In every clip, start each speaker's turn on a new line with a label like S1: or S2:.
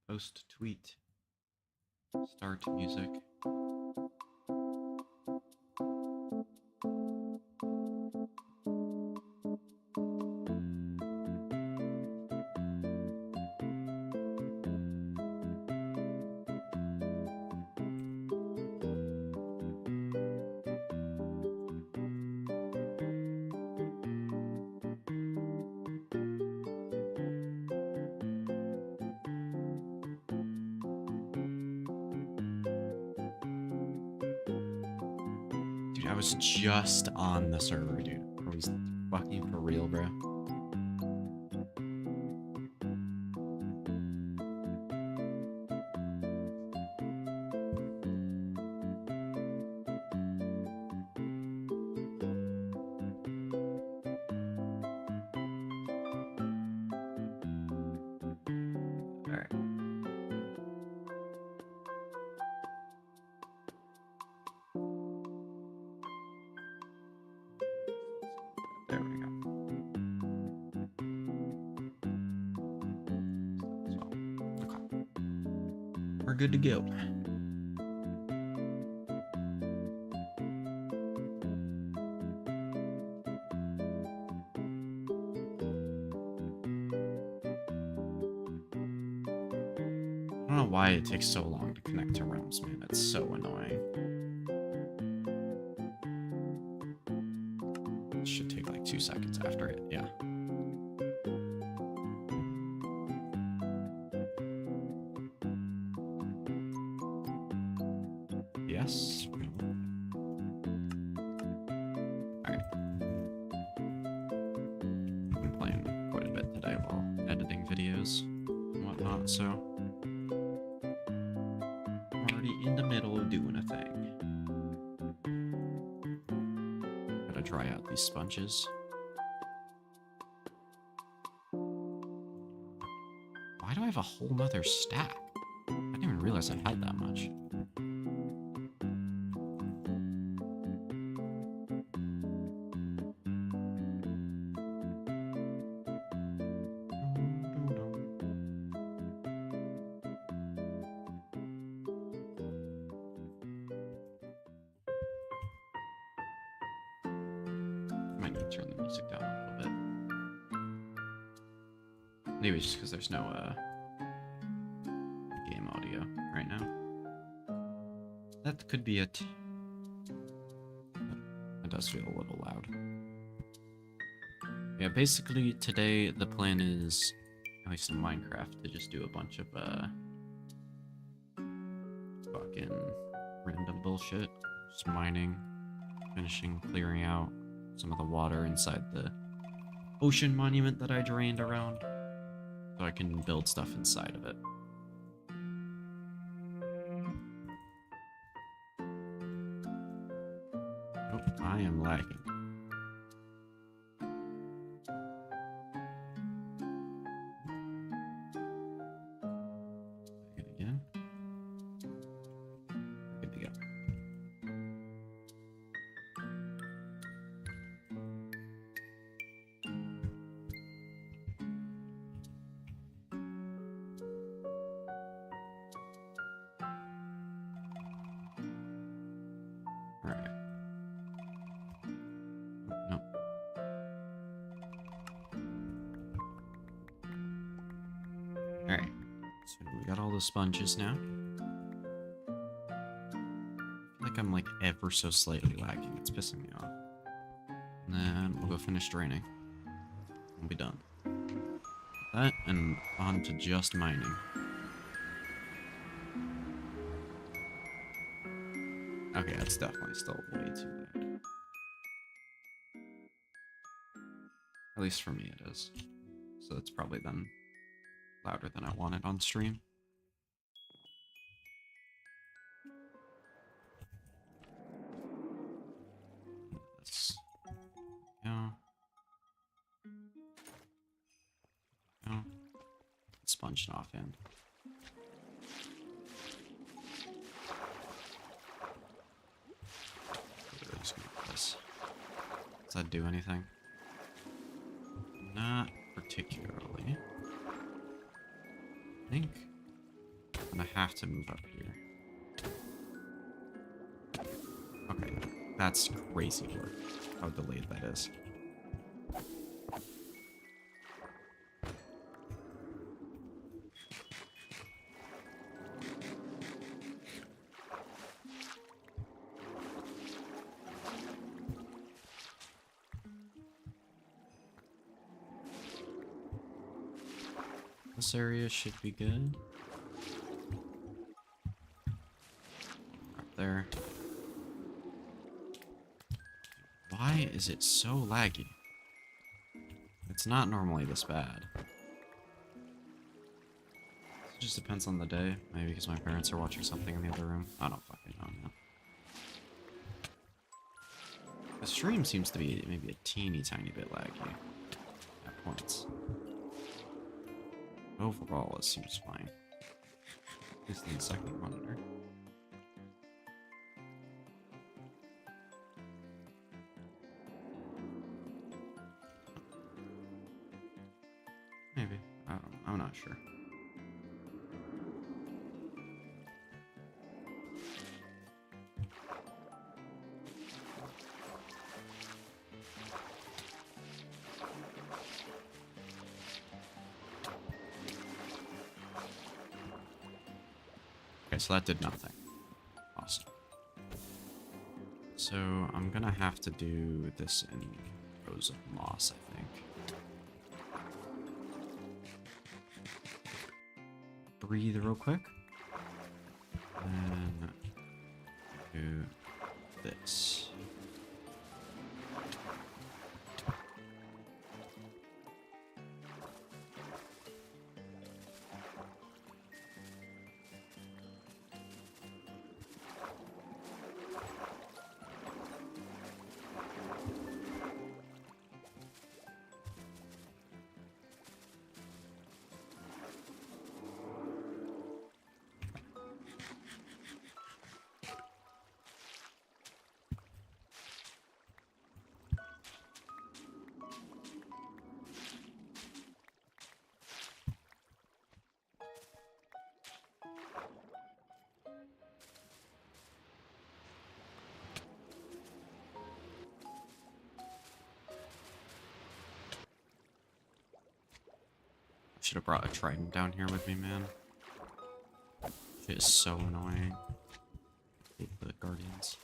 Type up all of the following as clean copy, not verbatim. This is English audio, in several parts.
S1: Post tweet. Start music. Dude, I was just on the server, dude. Are we fucking for real, bro? Alright. There we go. Okay. We're good to go. I don't know why it takes so long to connect to Realms, man. It's so annoying. It should take like 2 seconds after it, yeah. Yes. Alright. I've been playing quite a bit today while editing videos and whatnot, so I'm already in the middle of doing a thing. Gotta dry out these sponges. Why do I have a whole nother stack? I didn't even realize I had that much. Might need to turn the music down a little bit. Maybe it's just because there's no game audio right now. That could be it. It does feel a little loud. Yeah, basically today the plan is, at least in Minecraft, to just do a bunch of fucking random bullshit. Just mining, finishing clearing out some of the water inside the ocean monument that I drained around, so I can build stuff inside of it. Oh, I am lagging. It again. Good to go. Alright. No. Alright. So we got all the sponges now. I feel like I'm like ever so slightly lagging. It's pissing me off. And then we'll go finish draining. We'll be done. That and on to just mining. Okay, that's definitely still way too loud. At least for me it is. So it's probably then louder than I wanted on stream. This. Yeah. Yeah. Sponge and offhand. Does that do anything? Not particularly. I think I'm gonna have to move up here. Okay, that's crazy work. How delayed that is. This area should be good. Up there. Why is it so laggy? It's not normally this bad. It just depends on the day. Maybe because my parents are watching something in the other room. I don't fucking know, man. The stream seems to be maybe a teeny tiny bit laggy at points. Overall, it seems fine. At least in the second monitor. Maybe. I'm not sure. Okay, so that did nothing. Awesome. So I'm gonna have to do this in rows of moss, I think. Breathe real quick. And do this. Should have brought a trident down here with me, man. Shit is so annoying. Hate the guardians.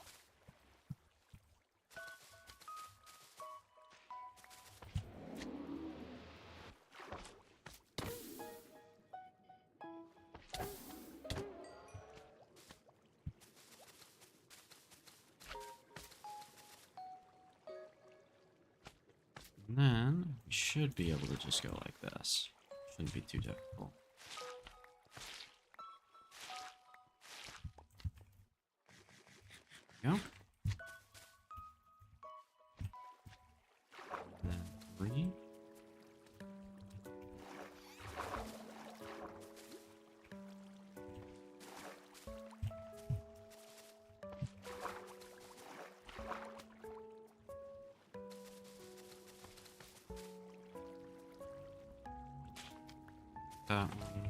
S1: And then we should be able to just go like this. Shouldn't be too difficult. There we go. And then 3. That one.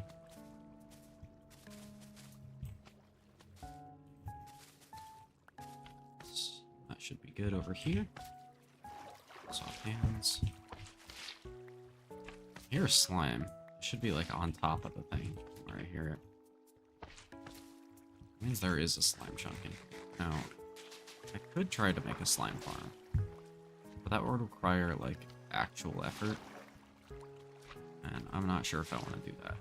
S1: That should be good over here. Soft hands. Here's slime. It should be like on top of the thing where I hear it. Means there is a slime chunk in here. Now, I could try to make a slime farm, but that would require like actual effort. And I'm not sure if I want to do that.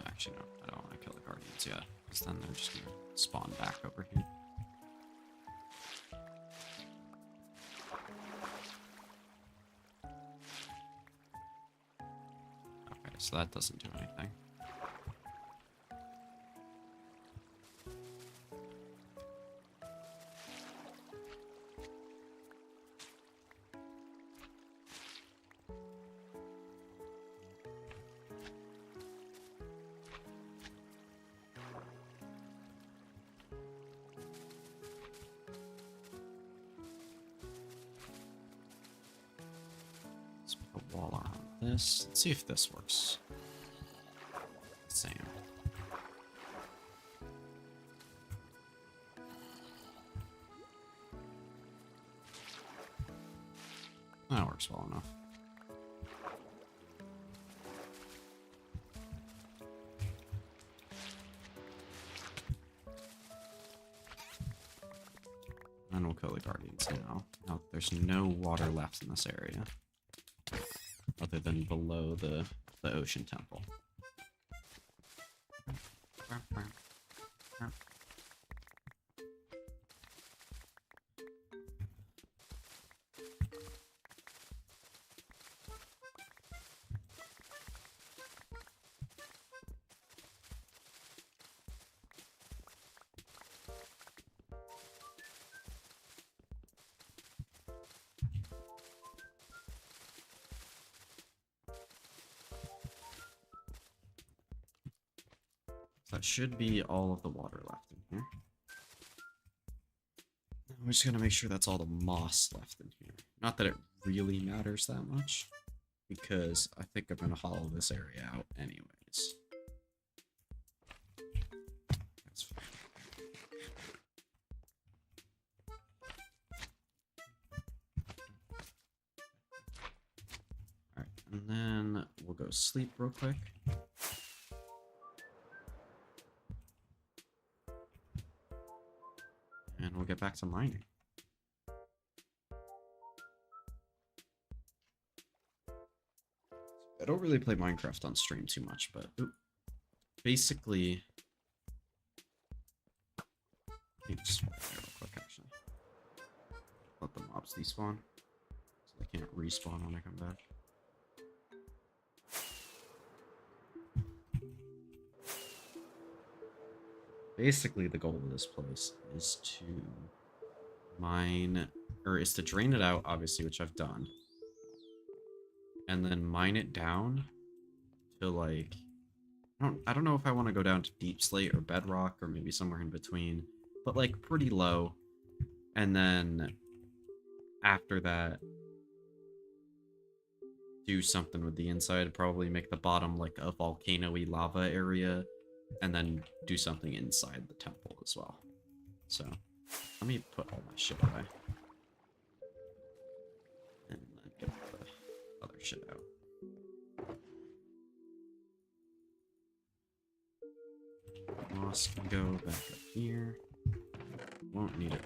S1: Actually, no, I don't want to kill the guardians yet, because then they're just going to spawn back over here. Okay, so that doesn't do anything. wall around this. Let's see if this works. Same. That works well enough. And we'll kill the guardians now. Now, there's no water left in this area. Other than below the ocean temple. That should be all of the water left in here. We're just gonna make sure that's all the moss left in here. Not that it really matters that much, because I think I'm gonna hollow this area out anyways. That's fine. Alright, and then we'll go sleep real quick. And we'll get back to mining. I don't really play Minecraft on stream too much, but basically... Let me just walk there real quick, actually. Let the mobs despawn, so they can't respawn when I come back. Basically, the goal of this place is to mine, or is to drain it out, obviously, which I've done. And then mine it down to, like, I don't know if I want to go down to deep slate or bedrock or maybe somewhere in between, but like pretty low. And then after that, do something with the inside, probably make the bottom like a volcano-y lava area. And then do something inside the temple as well. So, let me put all my shit away. And then get the other shit out. Moss can go back up here. Won't need it.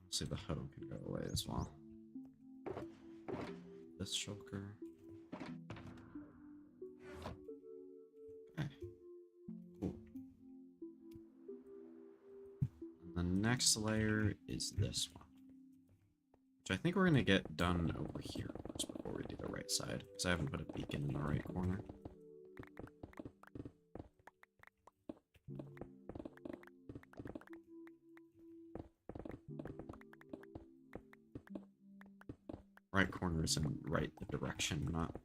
S1: See, the hoe can go away as well. This shulker. Okay. Cool. And the next layer is this one. Which I think we're gonna get done over here first before we do the right side, because I haven't put a beacon in the right corner. Right corner is in right the direction, not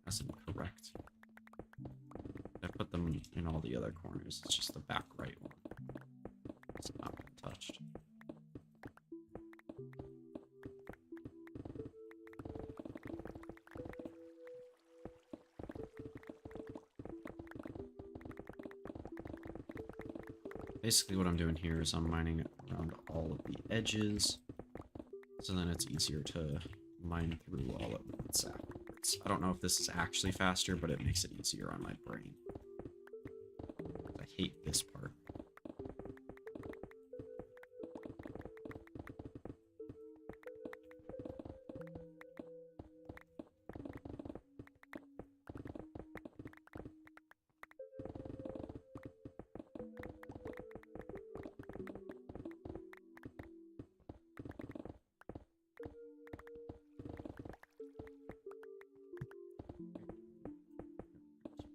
S1: as in correct. I put them in all the other corners. It's just the back right one. It's not been touched. Basically what I'm doing here is I'm mining around all of the edges, so then it's easier to mine through all of it afterwards. I don't know if this is actually faster, but it makes it easier on my brain. I hate this part.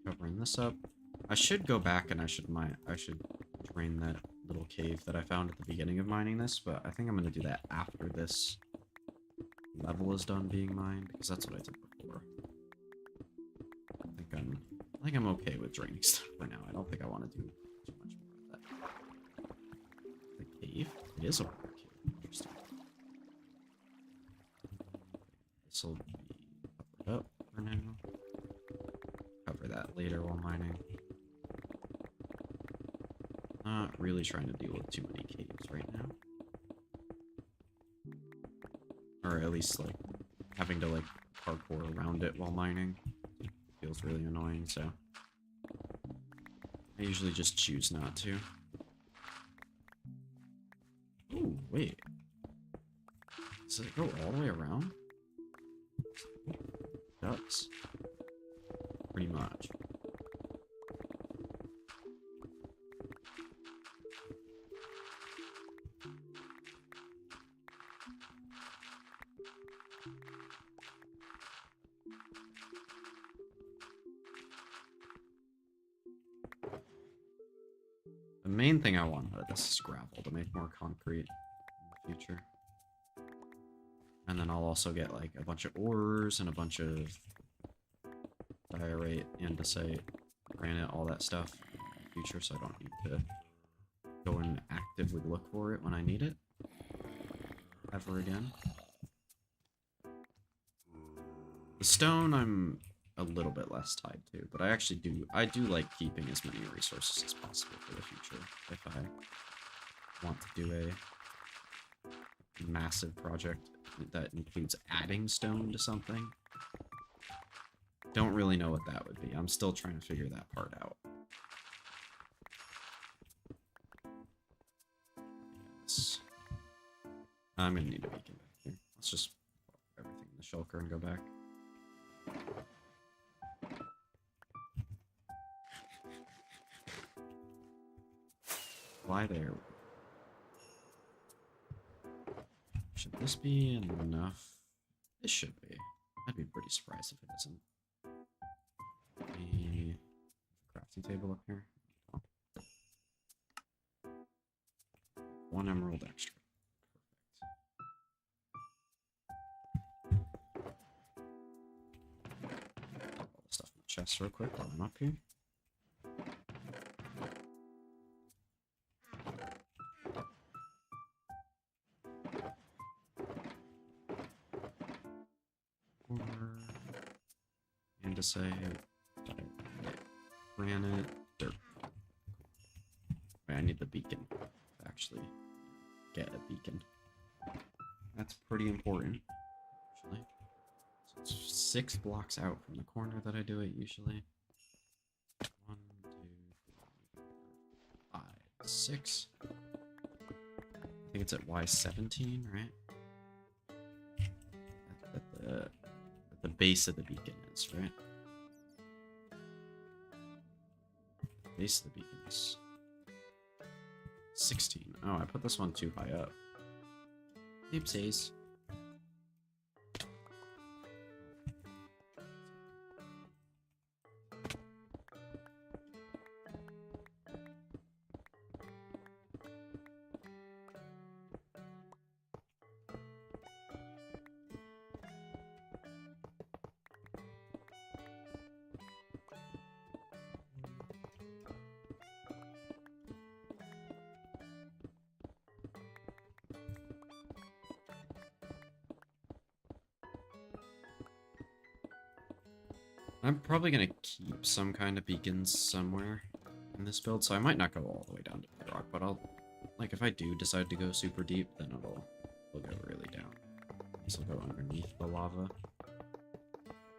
S1: Covering this up. I should go back and I should drain that little cave that I found at the beginning of mining this, but I think I'm going to do that after this level is done being mined, because that's what I did before. I think I'm okay with draining stuff for now. I don't think I want to do too much more of It is a water cube. Interesting. This will be covered up for now. Cover that later while mining. Not really trying to deal with too many caves right now. Or at least, like, having to, like, parkour around it while mining feels really annoying, so I usually just choose not to. Ooh, wait. Does it go all the way around? It does. Pretty much. The main thing I want out of this is gravel to make more concrete in the future. And then I'll also get like a bunch of ores and a bunch of diorite, andesite, granite, all that stuff in the future, so I don't need to go and actively look for it when I need it ever again. The stone I'm a little bit less tied to, but I do like keeping as many resources as possible for the future if I want to do a massive project that includes adding stone to something. Don't really know what that would be. I'm still trying to figure that part out. Yes. I'm gonna need a beacon back here. Let's just put everything in the shulker and go back. Fly there. Should this be enough? This should be. I'd be pretty surprised if it isn't. The crafting table up here. Oh. 1 emerald extra. Perfect. All the stuff in the chest real quick while I'm up here. Andesite, granite, dirt. Wait, I need the beacon to actually get a beacon. That's pretty important, actually. So it's 6 blocks out from the corner that I do it usually. 1, 2, 3, 4, 5, 6. I think it's at Y17, right? At the base of the beacon is, right? Base of the beacon is 16. Oh, I put this one too high up. Oopsies. I'm probably gonna keep some kind of beacons somewhere in this build, so I might not go all the way down to bedrock, but I'll, like, if I do decide to go super deep, then it'll go really down. This will go underneath the lava.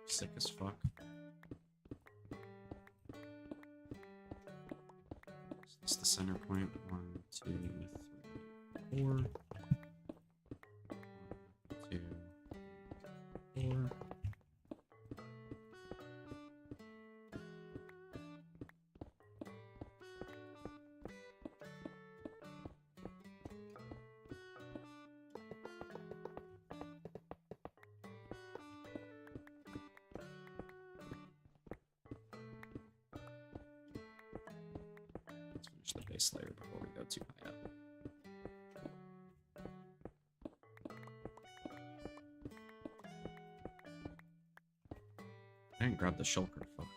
S1: Sick as fuck. So this is the center point. 1, 2, 3, 4. 1, 2, 4. The base layer before we go too high up. I didn't grab the shulker, fuck.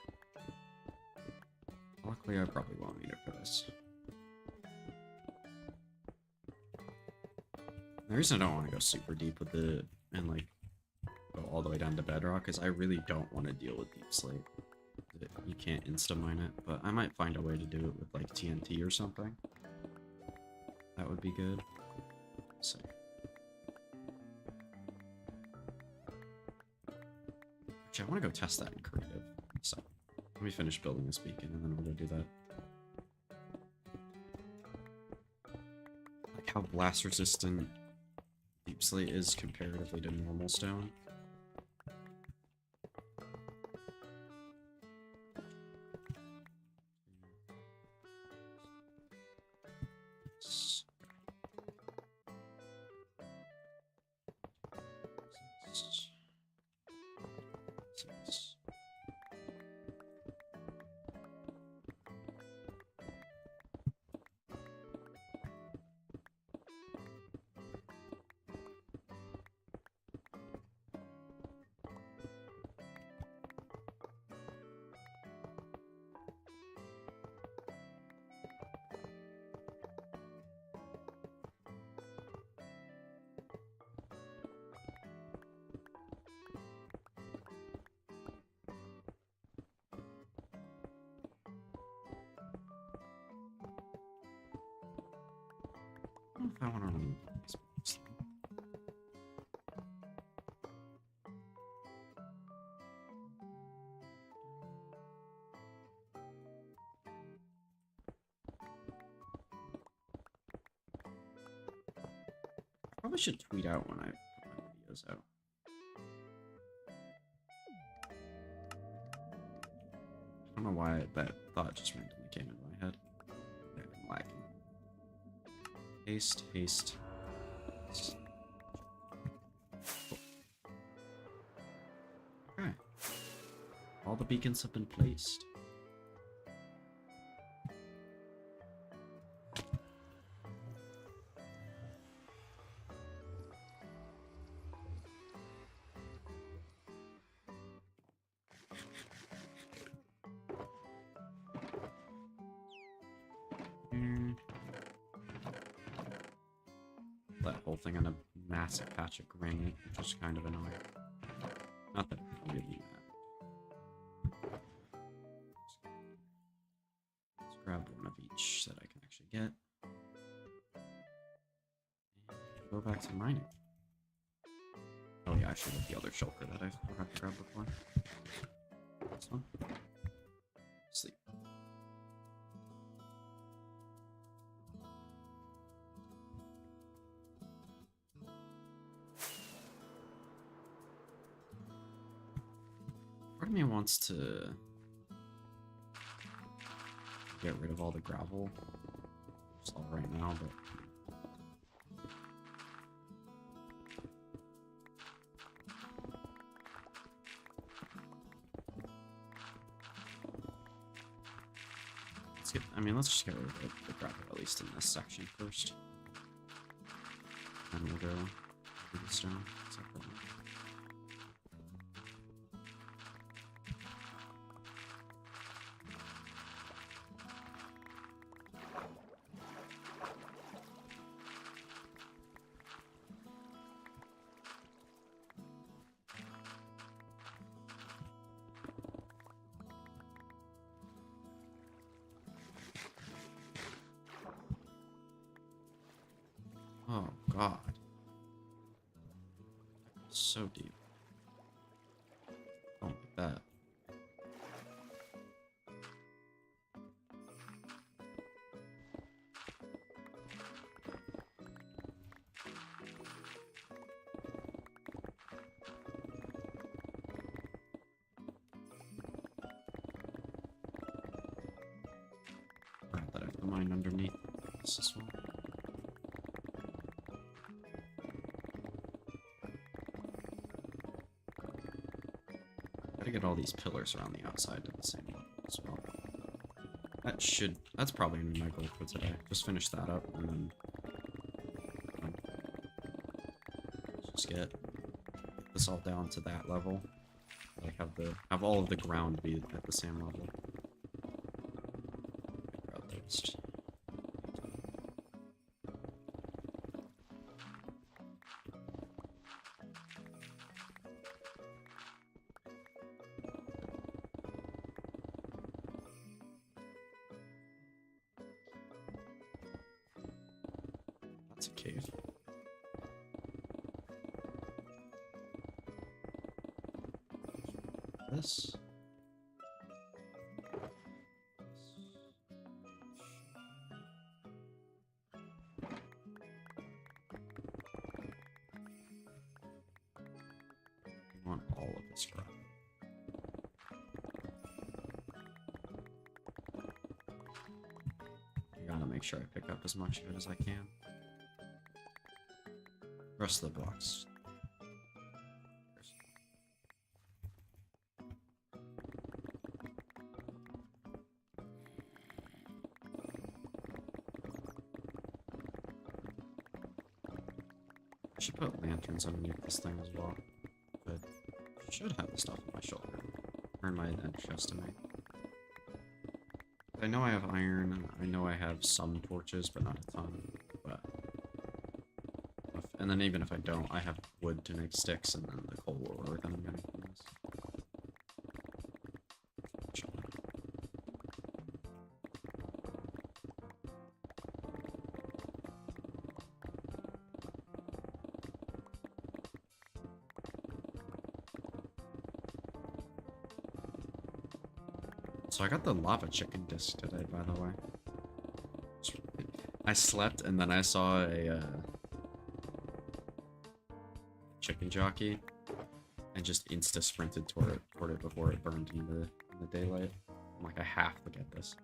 S1: Luckily, I probably won't need it for this. The reason I don't want to go super deep with it and like go all the way down to bedrock is I really don't want to deal with deep slate. You can't insta-mine it, but I might find a way to do it with like TNT or something. That would be good. Let's see. Actually, I want to go test that in creative. So let me finish building this beacon and then we'll go do that. Like how blast resistant deep slate is comparatively to normal stone. I don't know if I want to remove these blocks. I probably should tweet out when I put my videos out. I don't know why that thought just randomly came into my head. I'm lagging. Haste, haste. Cool. Okay. All the beacons have been placed. That whole thing on a massive patch of granite, which is kind of annoying. Not that it really matters. Let's grab one of each that I can actually get. And go back to mining. Oh yeah, I should have the other shulker that I forgot to grab before. This one. Sleep. Part of me wants to get rid of all the gravel. It's all right now, but let's just get rid of the gravel at least in this section first. And we'll go through the stone separately. Oh god. So deep. Oh, like that. Forgot that I have the mine underneath this as well. Gotta get all these pillars around the outside to the same level as well. That's probably gonna be my goal for today. Just finish that up and then just get this all down to that level. Like have all of the ground be at the same level. it's a cave. This. I want all of this crap. I gotta make sure I pick up as much of it as I can. Rest of the blocks. I should put lanterns underneath this thing as well. But I should have the stuff on my shoulder. Or in my chest to me. I know I have iron, and I know I have some torches, but not a ton. But and then even if I don't, I have wood to make sticks, and then the coal ore that I'm getting from this. So I got the lava chicken disc today, by the way. I slept and then I saw a chicken jockey and just insta sprinted toward it before it burned in the daylight. I'm like, I have to get this.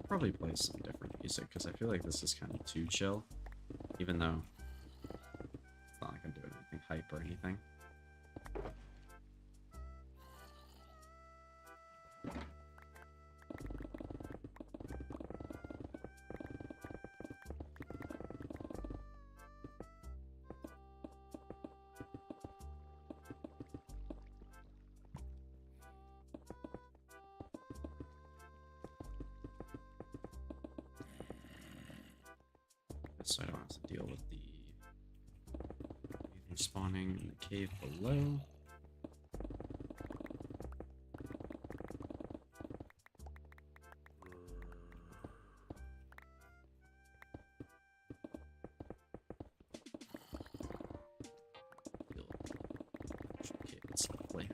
S1: Probably play some different music because I feel like this is kind of too chill, even though it's not like I'm doing anything hype or anything. So I don't have to deal with the anything spawning in the cave below. Okay, it's lovely.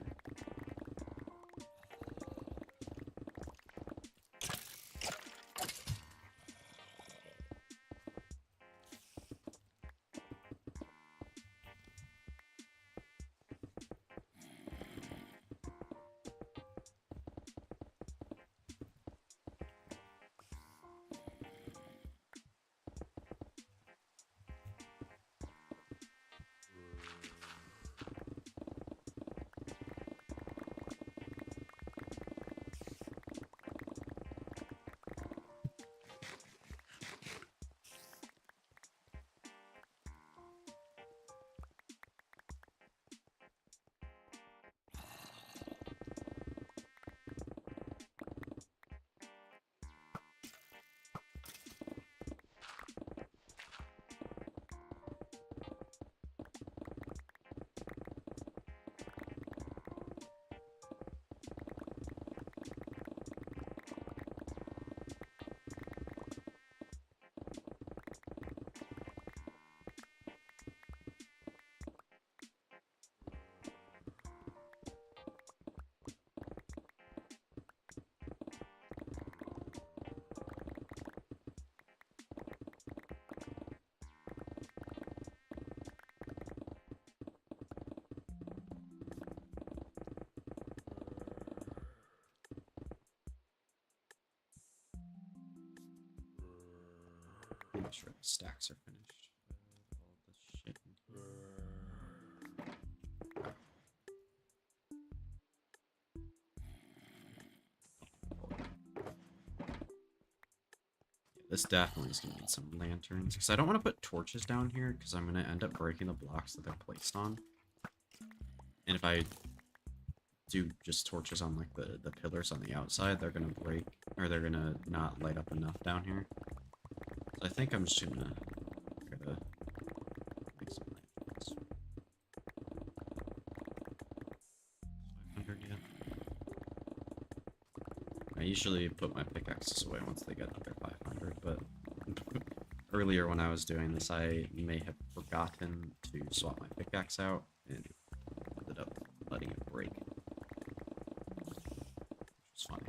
S1: Make sure the stacks are finished. All this shit in here. This definitely is going to need some lanterns, because I don't want to put torches down here, because I'm going to end up breaking the blocks that they're placed on. And if I do just torches on like the pillars on the outside, they're going to break, or they're going to not light up enough down here. So I think I'm just going to make some lanterns. 500 yet. I usually put my pickaxes away once they get under 500, but earlier when I was doing this, I may have forgotten to swap my pickaxe out, and ended up letting it break. Which was funny.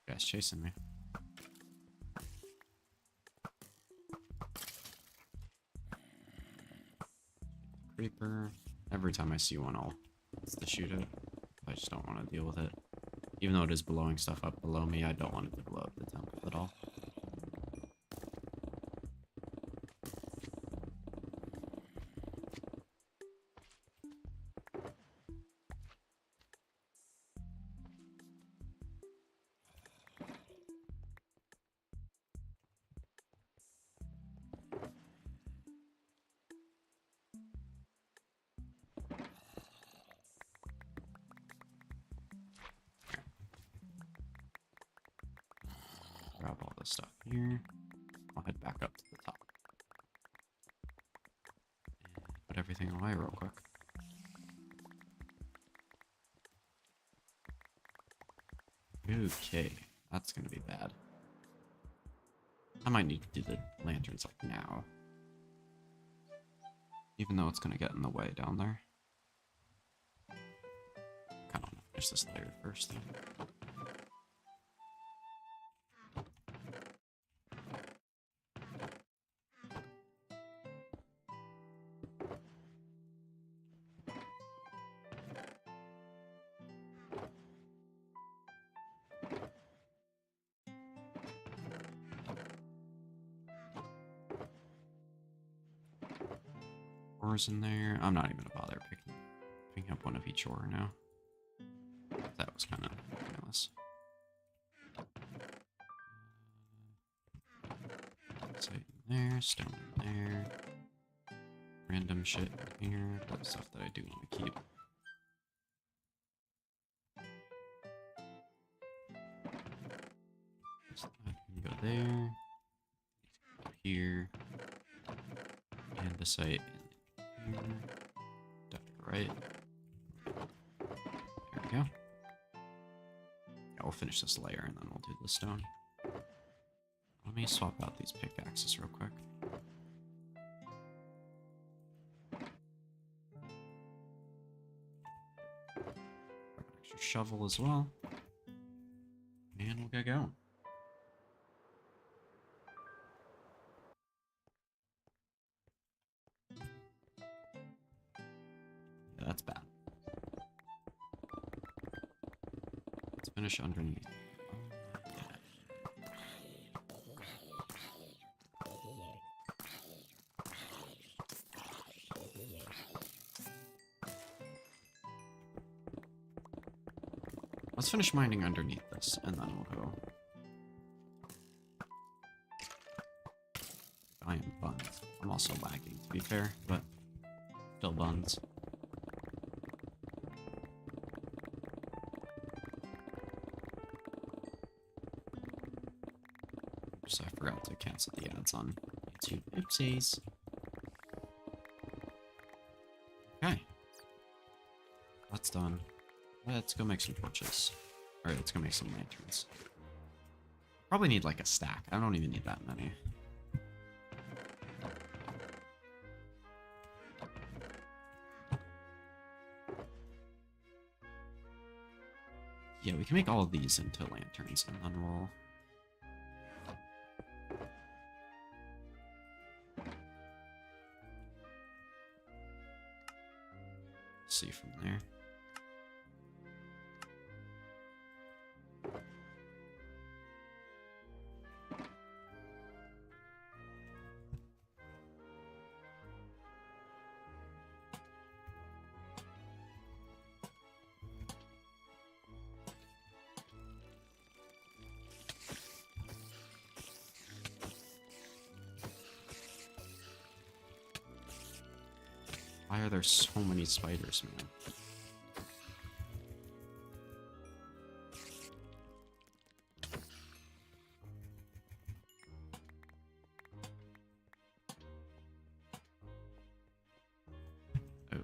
S1: Guy's chasing me. Creeper. Every time I see one, I'll shoot it. I just don't want to deal with it. Even though it is blowing stuff up below me, I don't want it to blow up the temple at all. Grab all this stuff here. I'll head back up to the top. And put everything away real quick. Okay, that's gonna be bad. I might need to do the lanterns like now. Even though it's gonna get in the way down there. Kinda wanna finish this layer first though. Ores in there. I'm not even gonna bother picking up one of each ore now. That was kind of pointless. Site in there, stone in there. Random shit in here. That's stuff that I do want to keep. So that can go there. Go here. And the site in here. Duck to right. There we go. Yeah, we'll finish this layer and then we'll do the stone. Let me swap out these pickaxes real quick. Grab an extra shovel as well. And we'll get going. Yeah, that's bad. Let's finish underneath. Let's finish mining underneath this, and then we'll go. I am buns. I'm also lagging, to be fair, but still buns. Oops, I forgot to cancel the ads on YouTube. Oopsies. Okay. That's done. Let's go make some torches. Alright, let's go make some lanterns. Probably need like a stack. I don't even need that many. Yeah, we can make all of these into lanterns, and then we'll... see from there. Why are there so many spiders, man? Oh.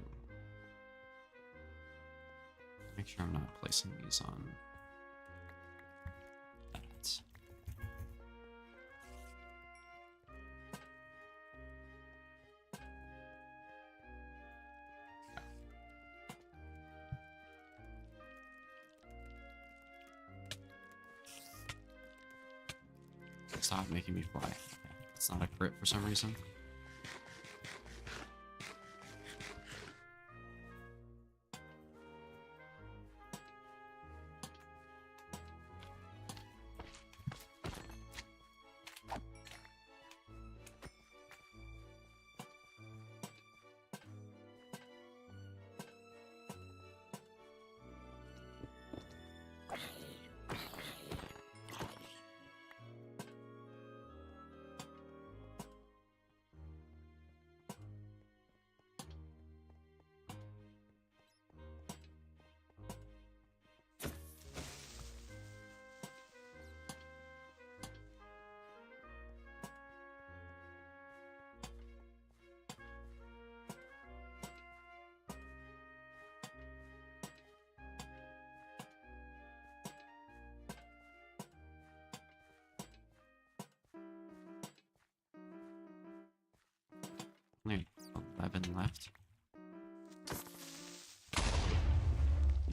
S1: Make sure I'm not placing these on that. Stop making me fly. It's not a crit for some reason. Only 11 left.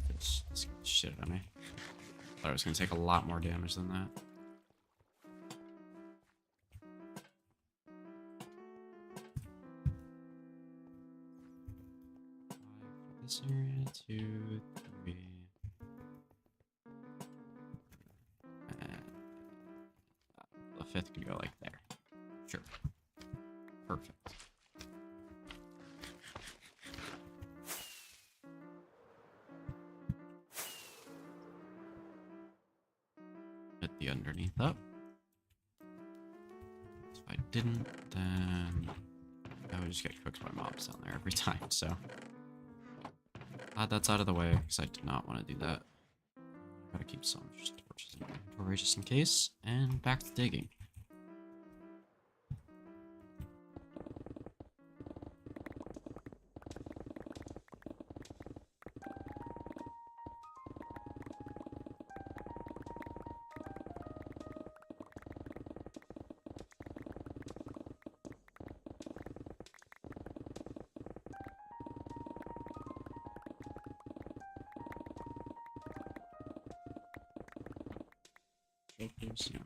S1: This shit on me. Thought I was gonna take a lot more damage than that. This area, 2, 3. And the 5th can go like there. Sure. Perfect. Hit the underneath up. If I didn't, then I would just get cooked by mobs down there every time, so. Glad that's out of the way, because I did not want to do that. Gotta keep some torches in inventory just in case, and back to digging. Focus, yeah.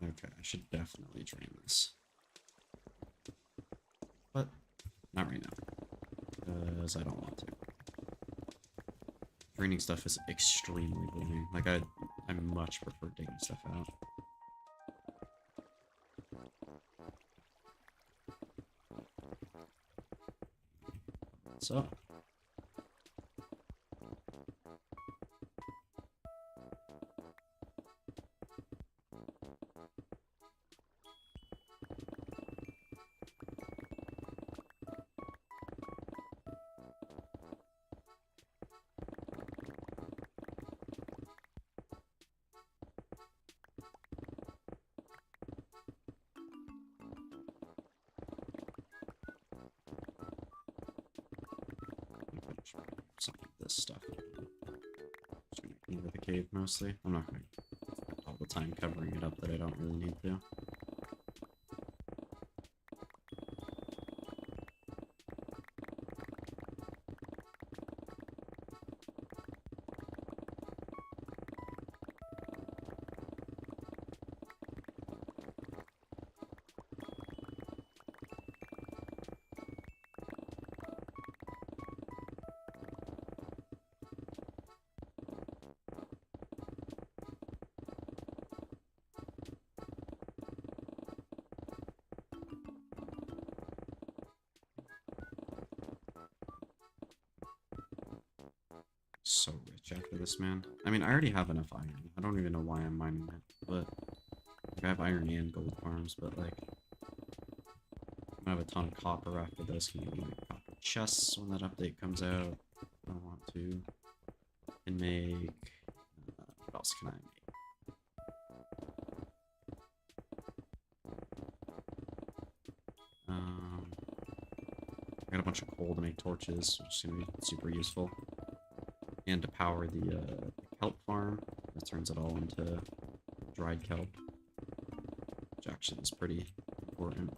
S1: Okay, I should definitely drain this. But not right now, because I don't want to. Draining stuff is extremely boring. Like, I much prefer digging stuff out. What's up? Some of this stuff. Just gonna over the cave mostly. I'm not gonna all the time covering it up that I don't really need to. So rich after this, man. I mean, I already have enough iron. I don't even know why I'm mining it, but like, I have iron and gold farms, but like I'm gonna have a ton of copper after this. Can make copper chests when that update comes out. If I want to. And make what else can I make? I got a bunch of coal to make torches, which is gonna be super useful. And to power the kelp farm, that turns it all into dried kelp, which actually is pretty important.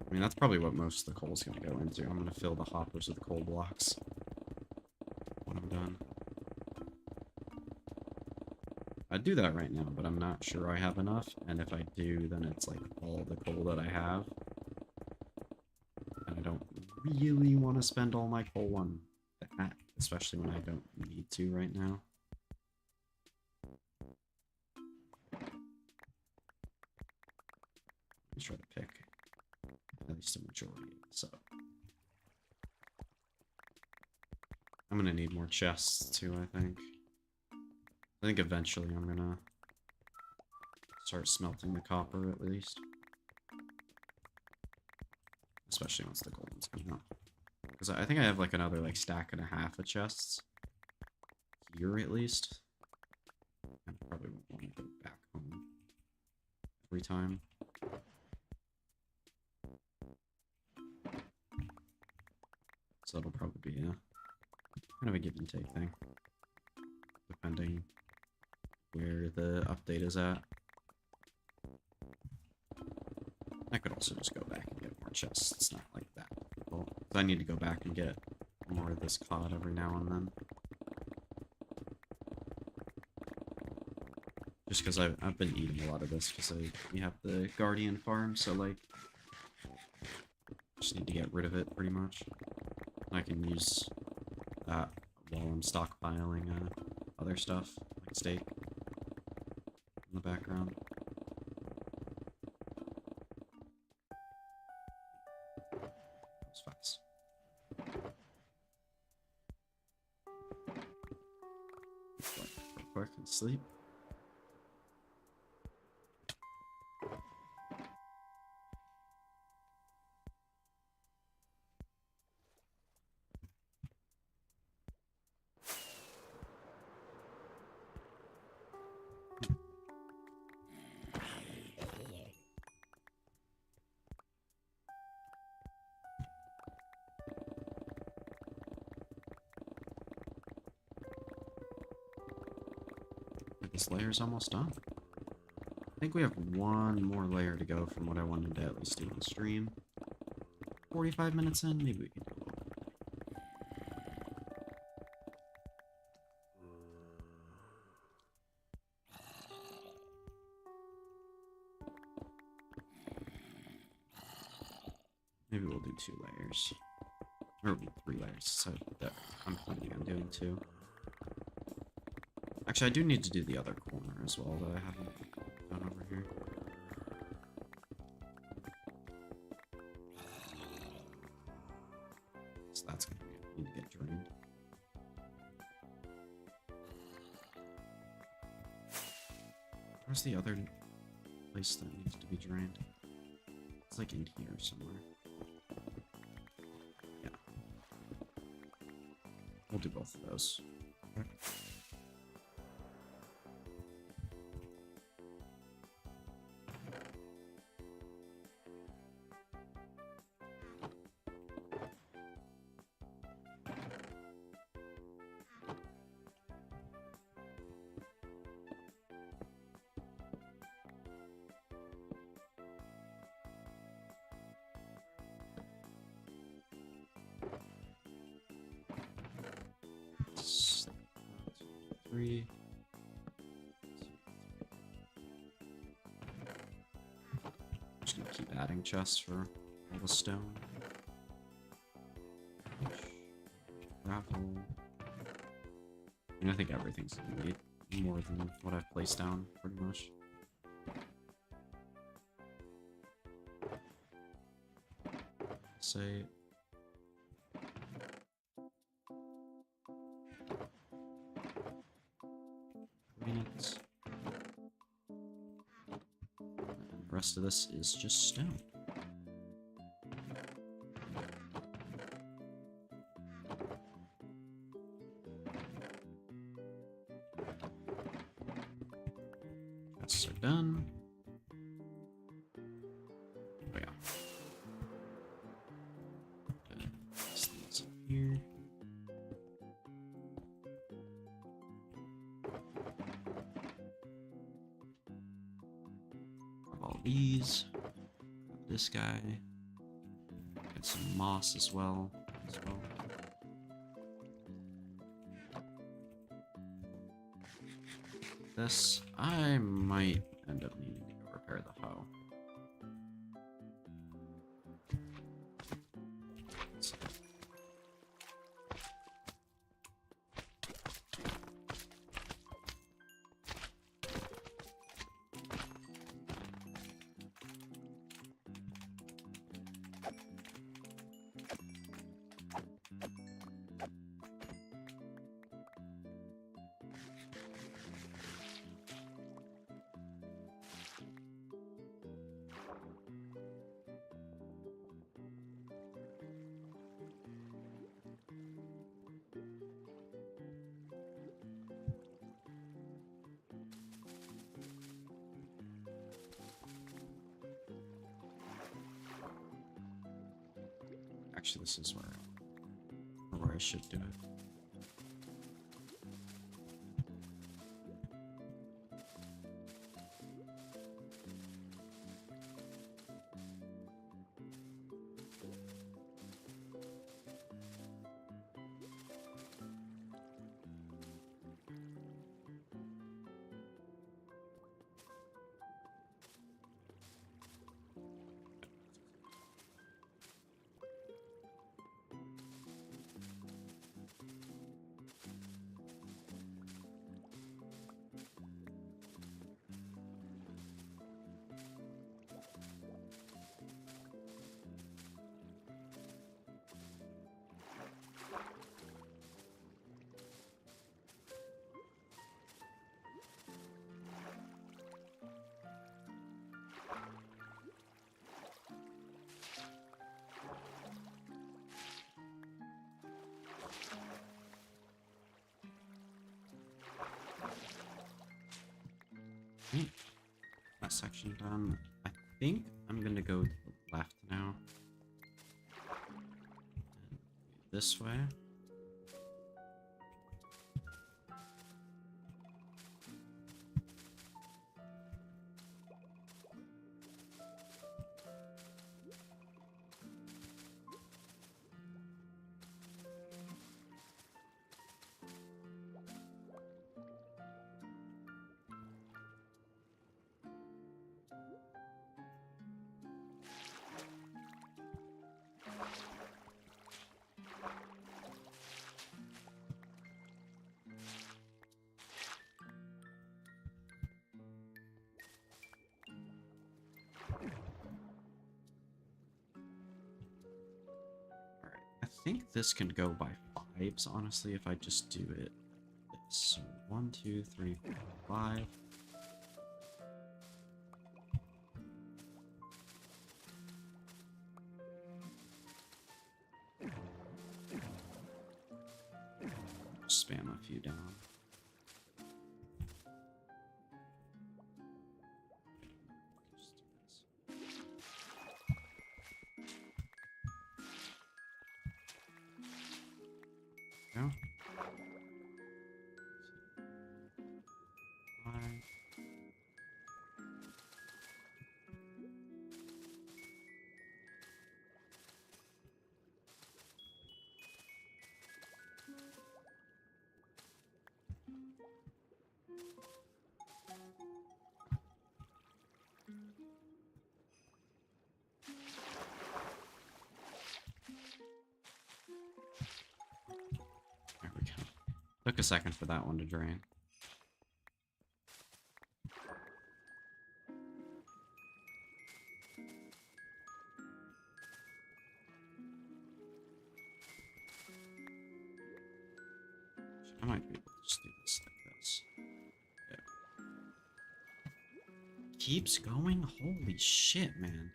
S1: I mean, that's probably what most of the coal is going to go into. I'm going to fill the hoppers with coal blocks when I'm done. I'd do that right now, but I'm not sure I have enough, and if I do, then it's like all the coal that I have. And I don't really want to spend all my coal on that, especially when I don't need to right now. Let me try to pick at least a majority of this up. I'm gonna need more chests too, I think. I think eventually I'm gonna start smelting the copper at least. Especially once the gold's coming up. Because I think I have like another like stack and a half of chests. Here at least. I probably won't want to go back home every time. So that'll probably be a kind of a give and take thing. Depending where the update is at. I could also just go back and get more chests. It's not like that. Well, I need to go back and get more of this cod every now and then. Just because I've been eating a lot of this because we have the Guardian farm, so like just need to get rid of it pretty much. I can use that while I'm stockpiling other stuff like steak in the background. That was fast. Real quick and sleep. This layer's almost done. I think we have one more layer to go from what I wanted to at least do on stream. 45 minutes in, maybe we can do a little bit. Maybe we'll do 2 layers. Or 3 layers, so that I'm planning on doing 2. Actually, I do need to do the other corner as well that I haven't done over here. So that's gonna need to get drained. Where's the other place that needs to be drained? It's like in here somewhere. Yeah. We'll do both of those. Okay. 3. Just gonna keep adding chests for all the stone. Gravel. I think everything's gonna need more than what I've placed down, pretty much. Say. Minutes. And the rest of this is just stone. Chests are done. Oh yeah. Place these in here. Grab all these. Grab this guy. Get some moss as well. This, I might end up needing to go repair the hoe. So. Actually, this is where I should do it. That section done. I think I'm gonna go to the left now. And this way. I think this can go by fives, honestly, if I just do it. So 1, 2, 3, 4, 5. Spam a few down. Go. 5. Took a second for that one to drain. I might be able to just do this like this. Yeah. Keeps going? Holy shit, man.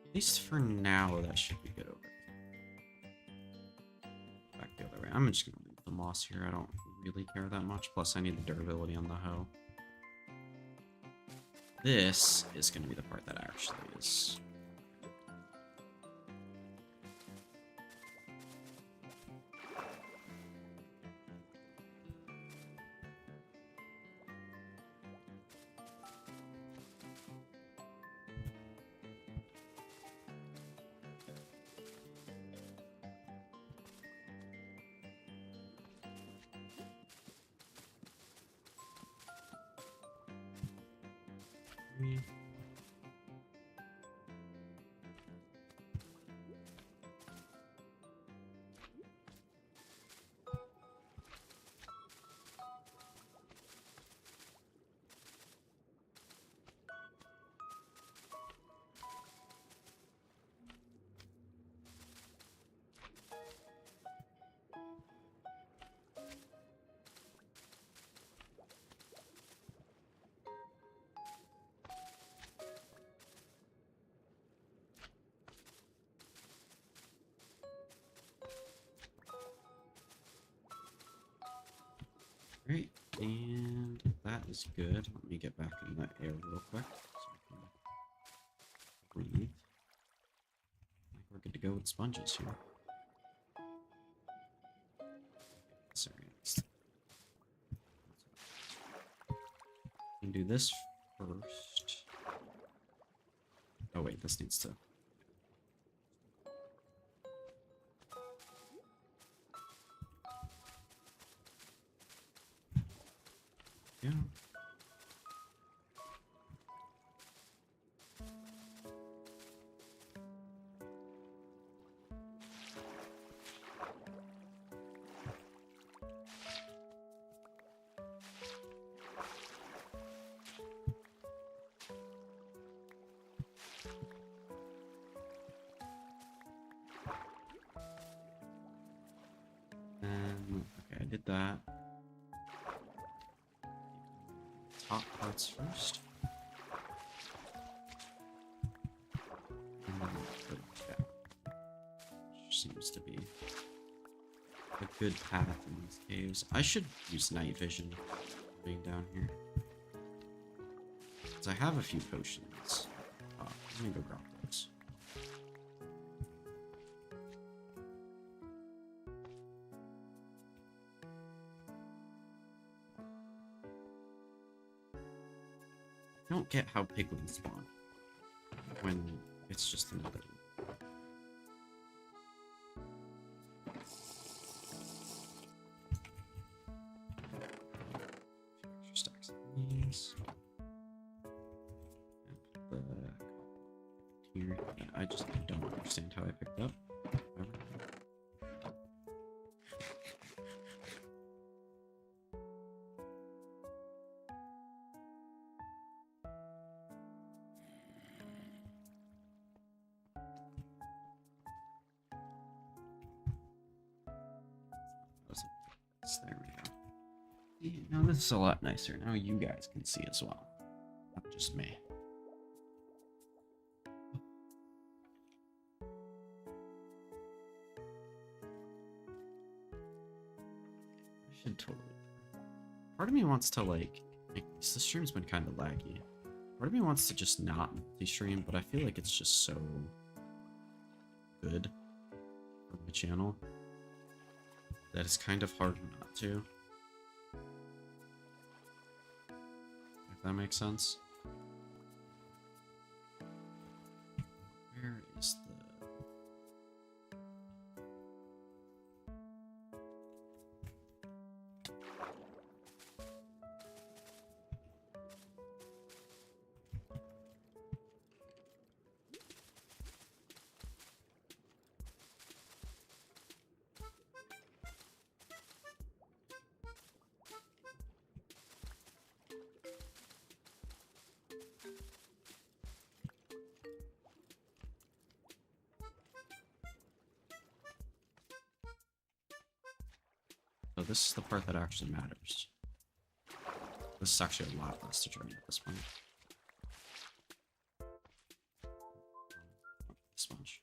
S1: At least for now, that should be good over. Back the other way. I'm just gonna leave the moss here. I don't really care that much. Plus, I need the durability on the hoe. This is gonna be the part that actually is. Great, and that is good. Let me get back in that air real quick so I can breathe. I think we're good to go with sponges here. Sorry. And do this first. Oh wait, this needs to. Yeah. Okay, I did that. Top parts first. And then put it down. Which seems to be a good path in these caves. I should use night vision being down here. Because I have a few potions. Let me go grab those. I don't get how piglins spawn when it's just another. Extra stacks of these. And the here. I just don't understand how I picked up. Whatever. Yes, there we go. See, now this is a lot nicer. Now you guys can see as well. Not just me. I should totally. Part of me wants to like the stream's been kind of laggy. Part of me wants to just not multi-stream, but I feel like it's just so good for my channel that it's kind of hard not to. If that makes sense. Where is the... So this is the part that actually matters. This is actually a lot less to drain at this point. This much.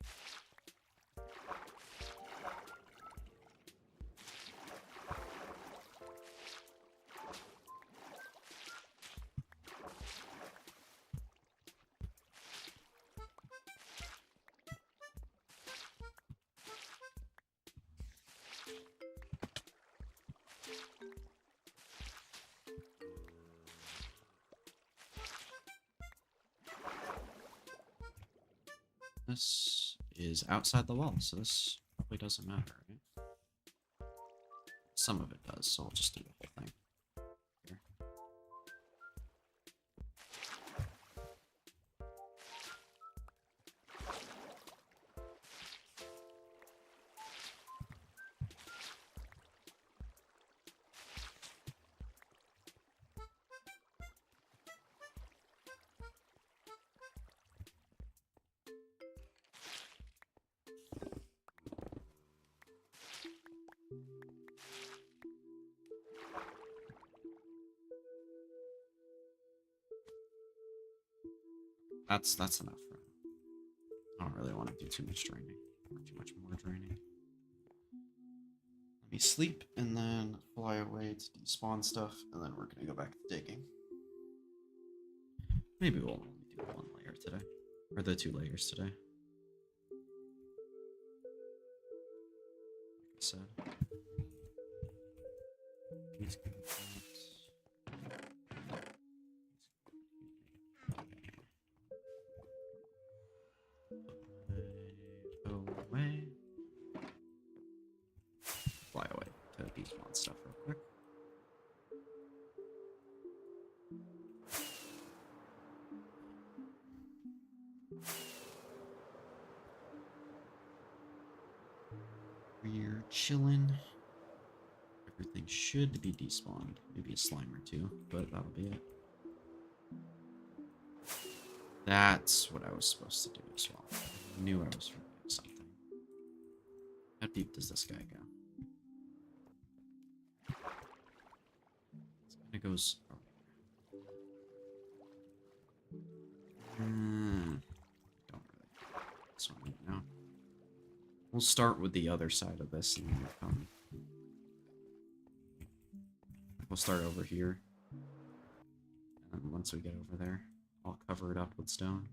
S1: This is outside the wall, so this probably doesn't matter, right? Some of it does, so I'll just do the whole thing. Here. That's enough for now. I don't really want to do too much draining or too much more draining. Let me sleep and then fly away to despawn stuff, and then we're gonna go back to digging. Maybe we'll only do one layer today, or the 2 layers today. Like I said. These go like that. Away. Fly away to despawn stuff real quick. We're chilling. Everything should be despawned. Maybe a slime or 2, but that'll be it. That's what I was supposed to do as well. I knew I was forgetting something. How deep does this guy go? It goes... Oh. Don't really. This one right now. We'll start with the other side of this and then we'll come. We'll start over here. And once we get over there, I'll cover it up with stone.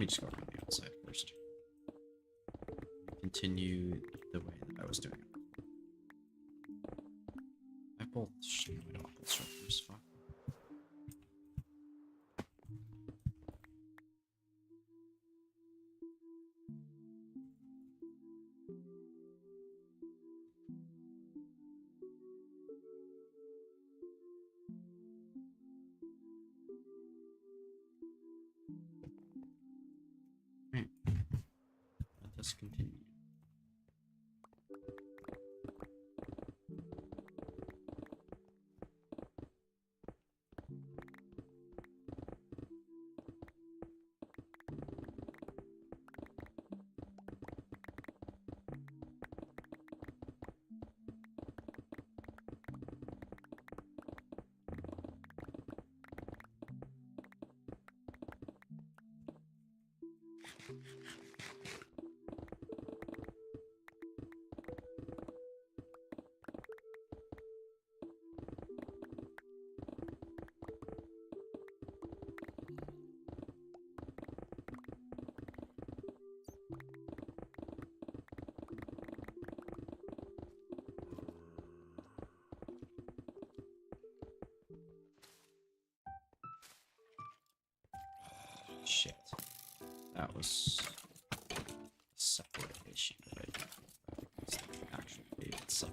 S1: me just go around the outside first. Continue the way that I was doing it. I both both structures. Fuck. Right. Let us continue. Shit. That was a separate issue that I did. It's the actual cave itself.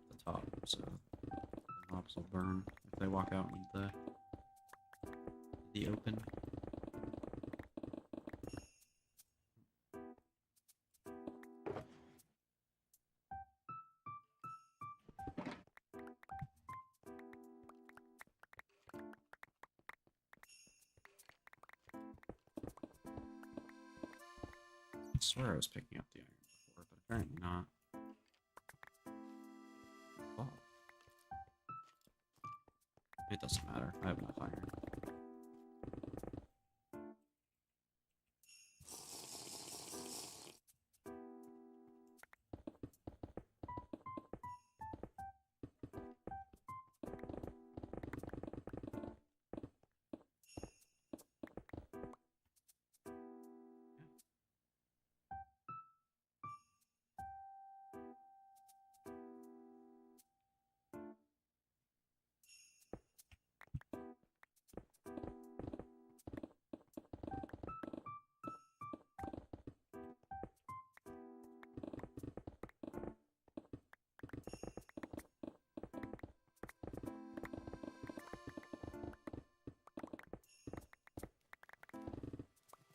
S1: The top, so the mobs will burn if they walk out in the open. I swear I was picking up the iron before, but apparently not. Oh. It doesn't matter. I have enough iron.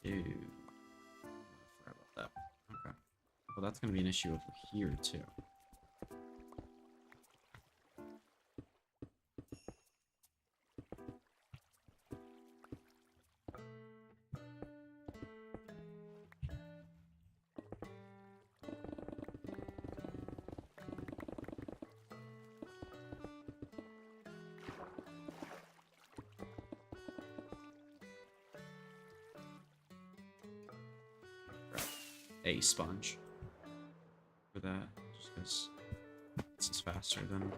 S1: Ew. I forgot about that. Okay. Well, that's gonna be an issue over here, too. A sponge for that, just because this is faster than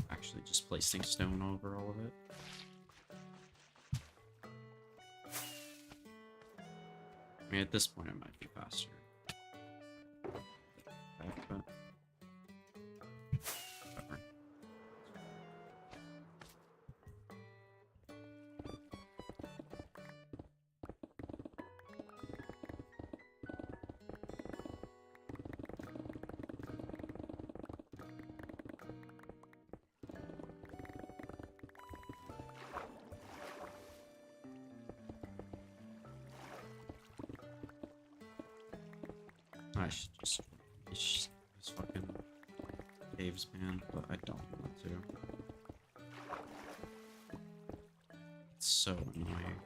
S1: actually just placing stone over all of it. I mean, at this point, it might be faster. But whatever. I should just reach these fucking caves, man, but I don't want to. It's so annoying.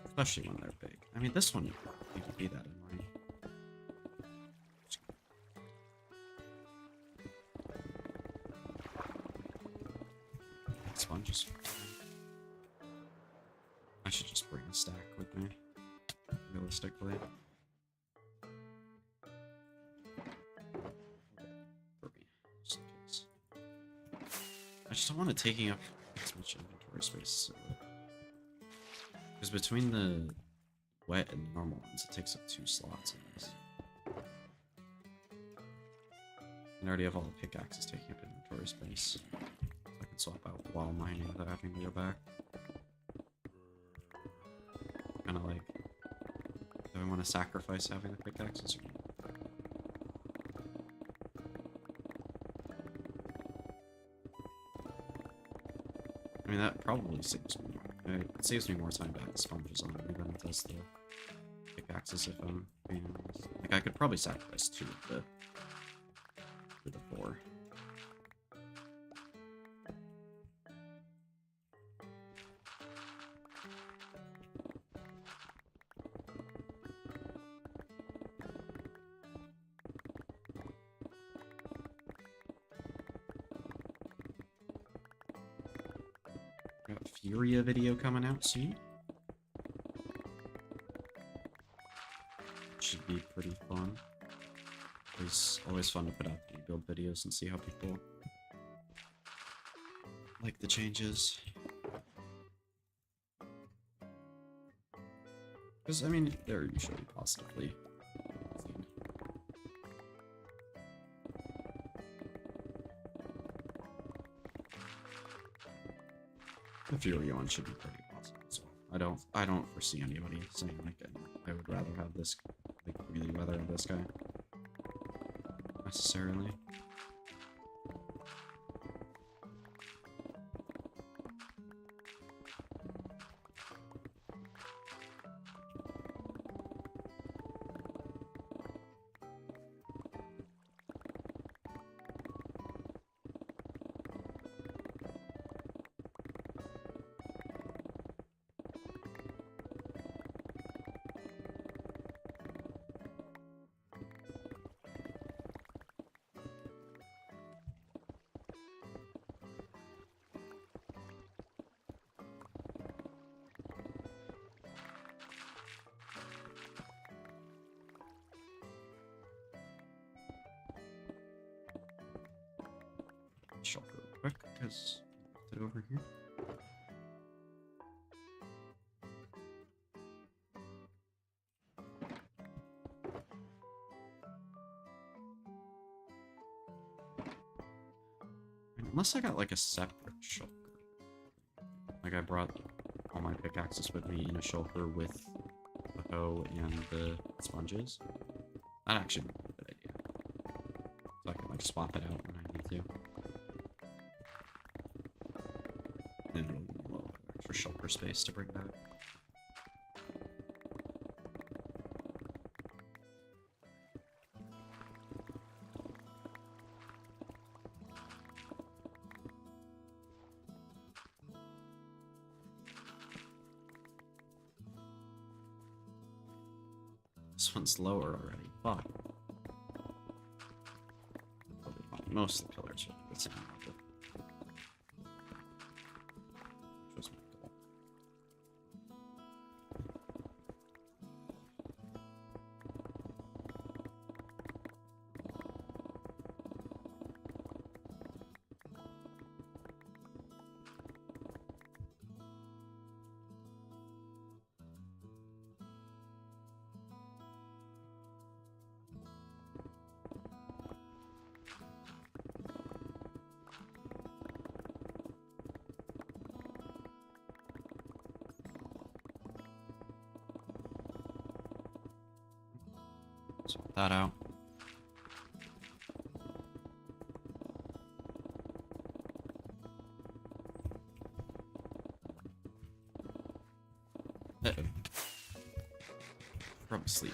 S1: Especially when they're big. I mean, this one wouldn't be that annoying. Sponges. realistically. Just in case. I just don't want it taking up as much inventory space. Because between the wet and the normal ones, it takes up 2 slots in this. And I already have all the pickaxes taking up inventory space. So I can swap out while mining without having to go back. Kinda like, do I want to sacrifice having the pickaxes or not? I mean, that probably saves me more. It saves me more time to have the sponges on me than it does the pickaxes if I'm being honest. Like, I could probably sacrifice 2 of the 4. Got a Furia video coming out soon. Should be pretty fun. It's always fun to put out the build videos and see how people like the changes. Because, I mean, they're usually positively seen. The Fury one should be pretty positive as well. I don't foresee anybody saying like I would rather have this, like really rather have this guy necessarily. Shop real quick because I left it over here. Unless I got like a separate shulker. Like I brought all my pickaxes with me in a shulker with the hoe and the sponges. That actually would be a good idea. So I can like swap it out when I need to. And it'll be a little extra shulker space to bring back. This one's lower already, but most of the pillars are the same level. Which was my goal. Sort that out. Uh-oh. Probably sleep.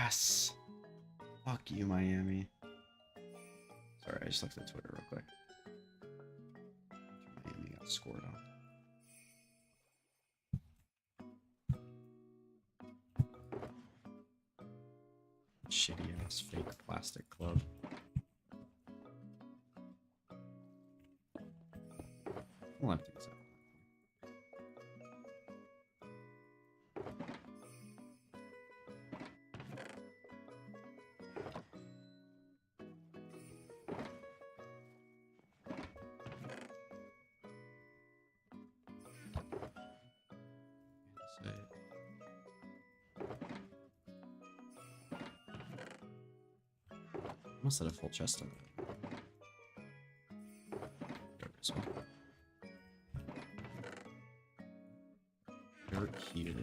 S1: Yes! Fuck you, Miami. Sorry, I just looked at Twitter real quick. Miami got scored on. Shitty ass fake plastic club. We'll have to use that. Must have a full chest on it. So. Dirt here.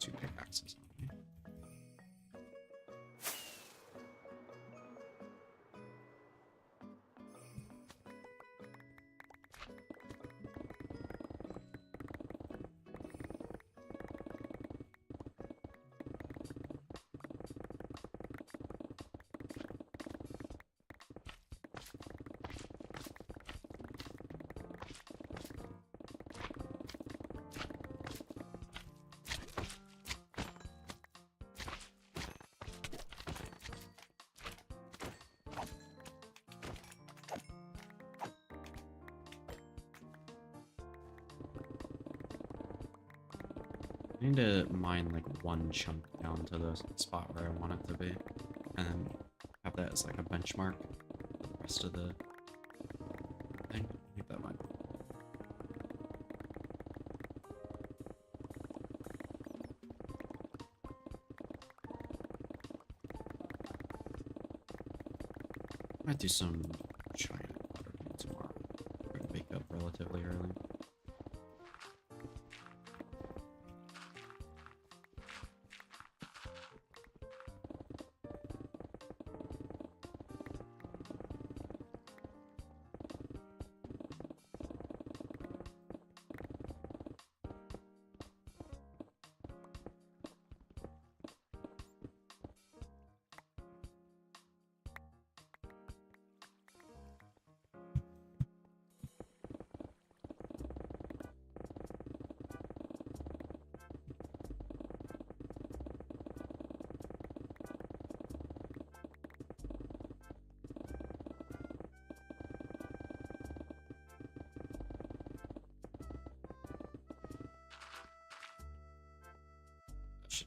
S1: Two pickaxes on me. I need to mine like one chunk down to the spot where I want it to be, and then have that as like a benchmark for the rest of the thing. Keep that in mind. Might do some giant water tomorrow. We're gonna wake up relatively early.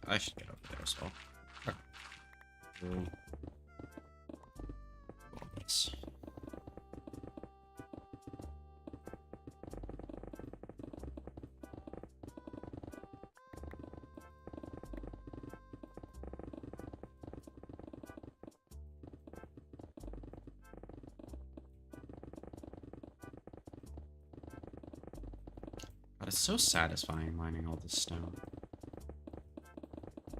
S1: I should get over there as well. Okay. Cool. Yes. God, it's so satisfying mining all this stone.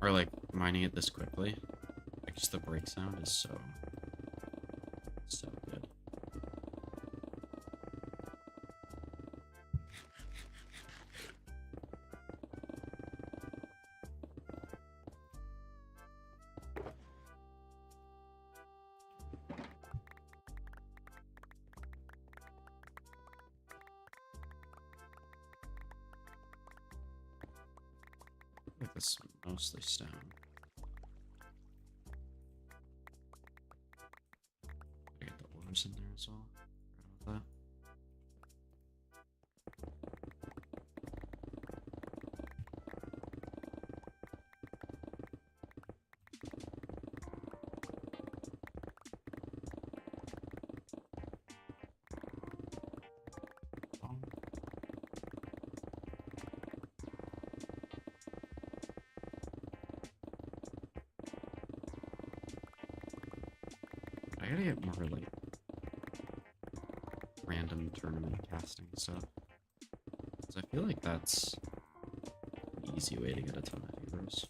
S1: Or like mining it this quickly. Like just the break sound is so good. Like this is mostly stone. I get the ores in there as well. Forgot about that. I gotta get more like random tournament casting stuff. 'Cause I feel like that's an easy way to get a ton of viewers.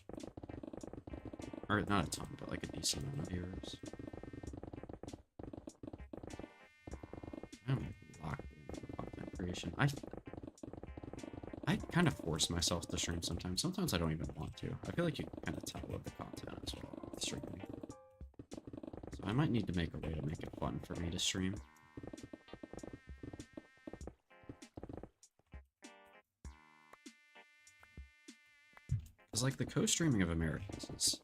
S1: Or not a ton, but like a decent amount of viewers. I'm locked into content creation. I kind of force myself to stream sometimes. Sometimes I don't even want to. I feel like you can kind of tell with the content as well with streaming. So I might need to make a way to make it fun for me to stream. Because like the co-streaming of Americas is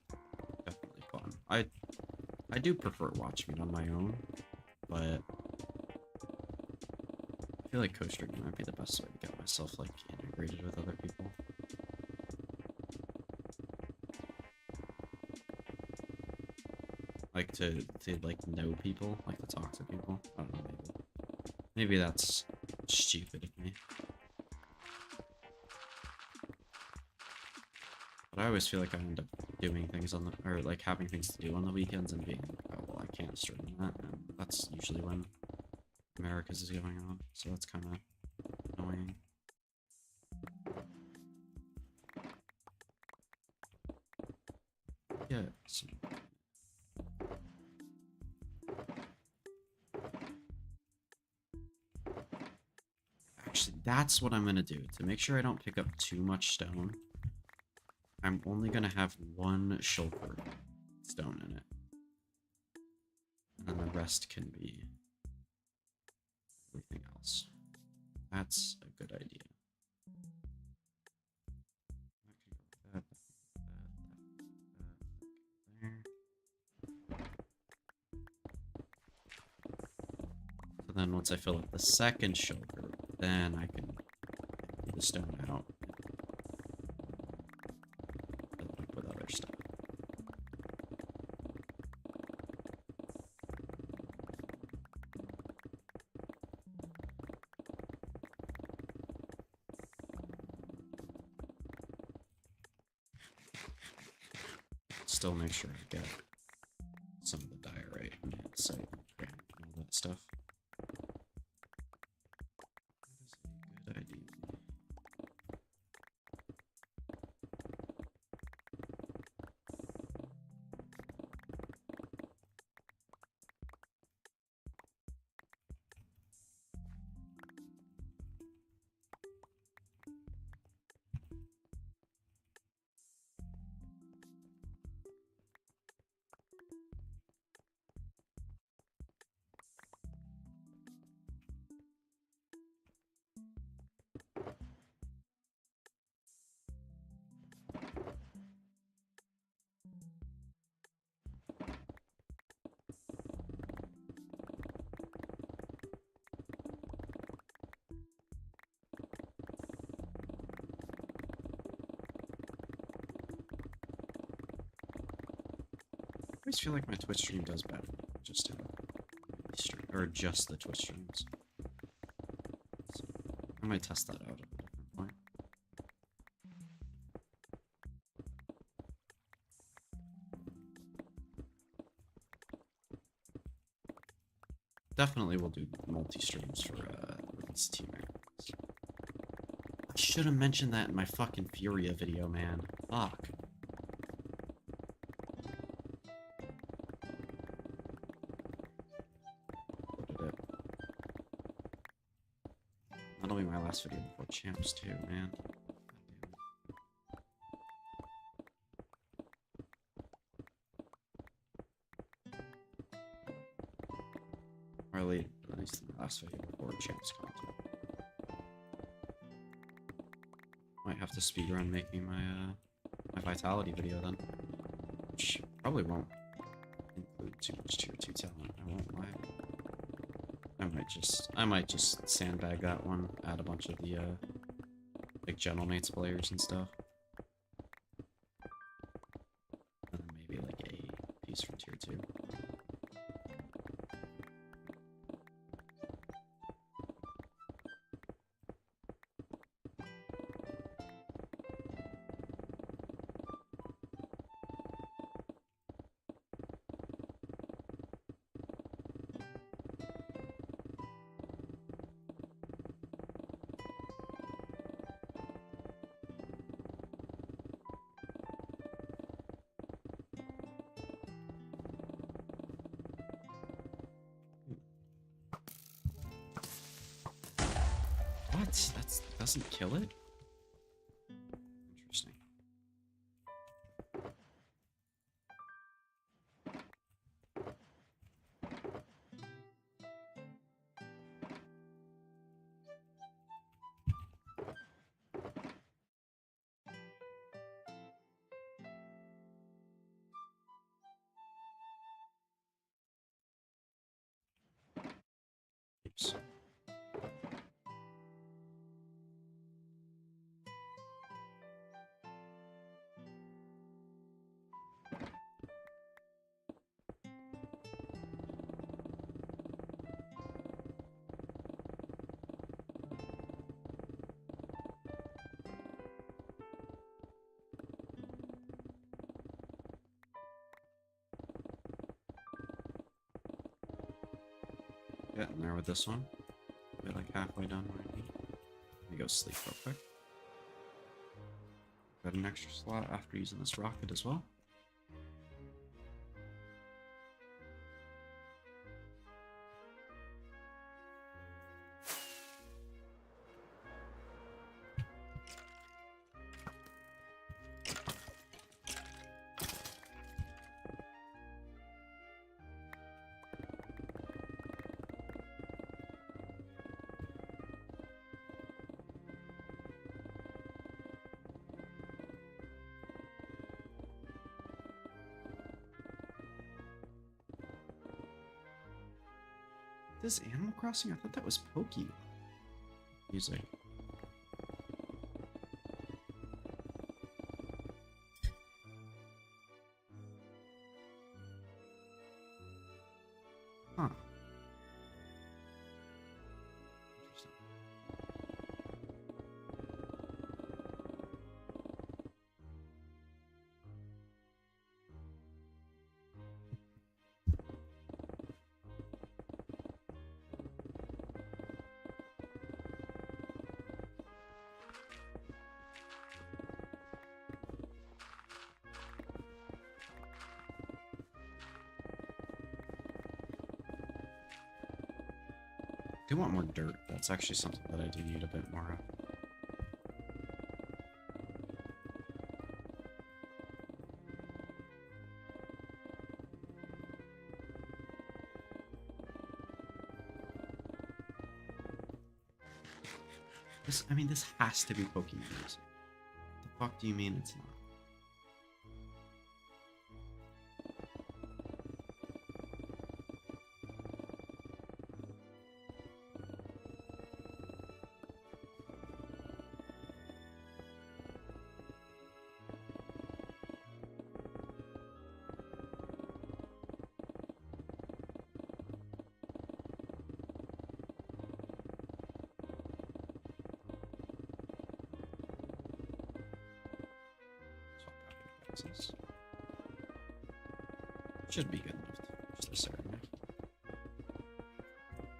S1: definitely fun. I do prefer watching it on my own, but I feel like co-streaming might be the best way to get myself like integrated with other people. Like to like know people, like to talk to people. I don't know, maybe that's stupid of me. But I always feel like I end up doing things on the, or like having things to do on the weekends and being like, oh well, I can't stream that, and that's usually when Americas is going on, so that's kind of annoying. Yeah. So actually, that's what I'm gonna do to make sure I don't pick up too much stone. I'm only gonna have one shulker stone in it. And then the rest can be everything else. That's a good idea. That there. So then once I fill up the second shulker, then I can empty the stone out. Fill it up with other stuff. Still make sure I get some of the diorite and site and all that stuff. That is a good idea. I always feel like my Twitch stream does better. Just have a stream, or just the Twitch streams. So I might test that out at a different point. Definitely will do multi-streams for these team areas. I should have mentioned that in my fucking Furia video, man. Fuck. That'll be my last video before champs too, man. Or at least the last video before champs content. Might have to speedrun making my my vitality video then. Which probably won't include too much tier 2 talent, I won't lie. I might just sandbag that one, add a bunch of the like Gentlemates players and stuff. And then maybe like a piece from tier 2. What? That doesn't kill it? Interesting. Oops. Getting there with this one. We're like halfway done already. Let me go sleep real quick. Got an extra slot after using this rocket as well. This Animal Crossing? I thought that was Pokey music. Huh. Interesting. I do want more dirt. That's actually something that I do need a bit more of. I mean, this has to be Pokemon music. The fuck do you mean it's not? Should be good enough to finish this area.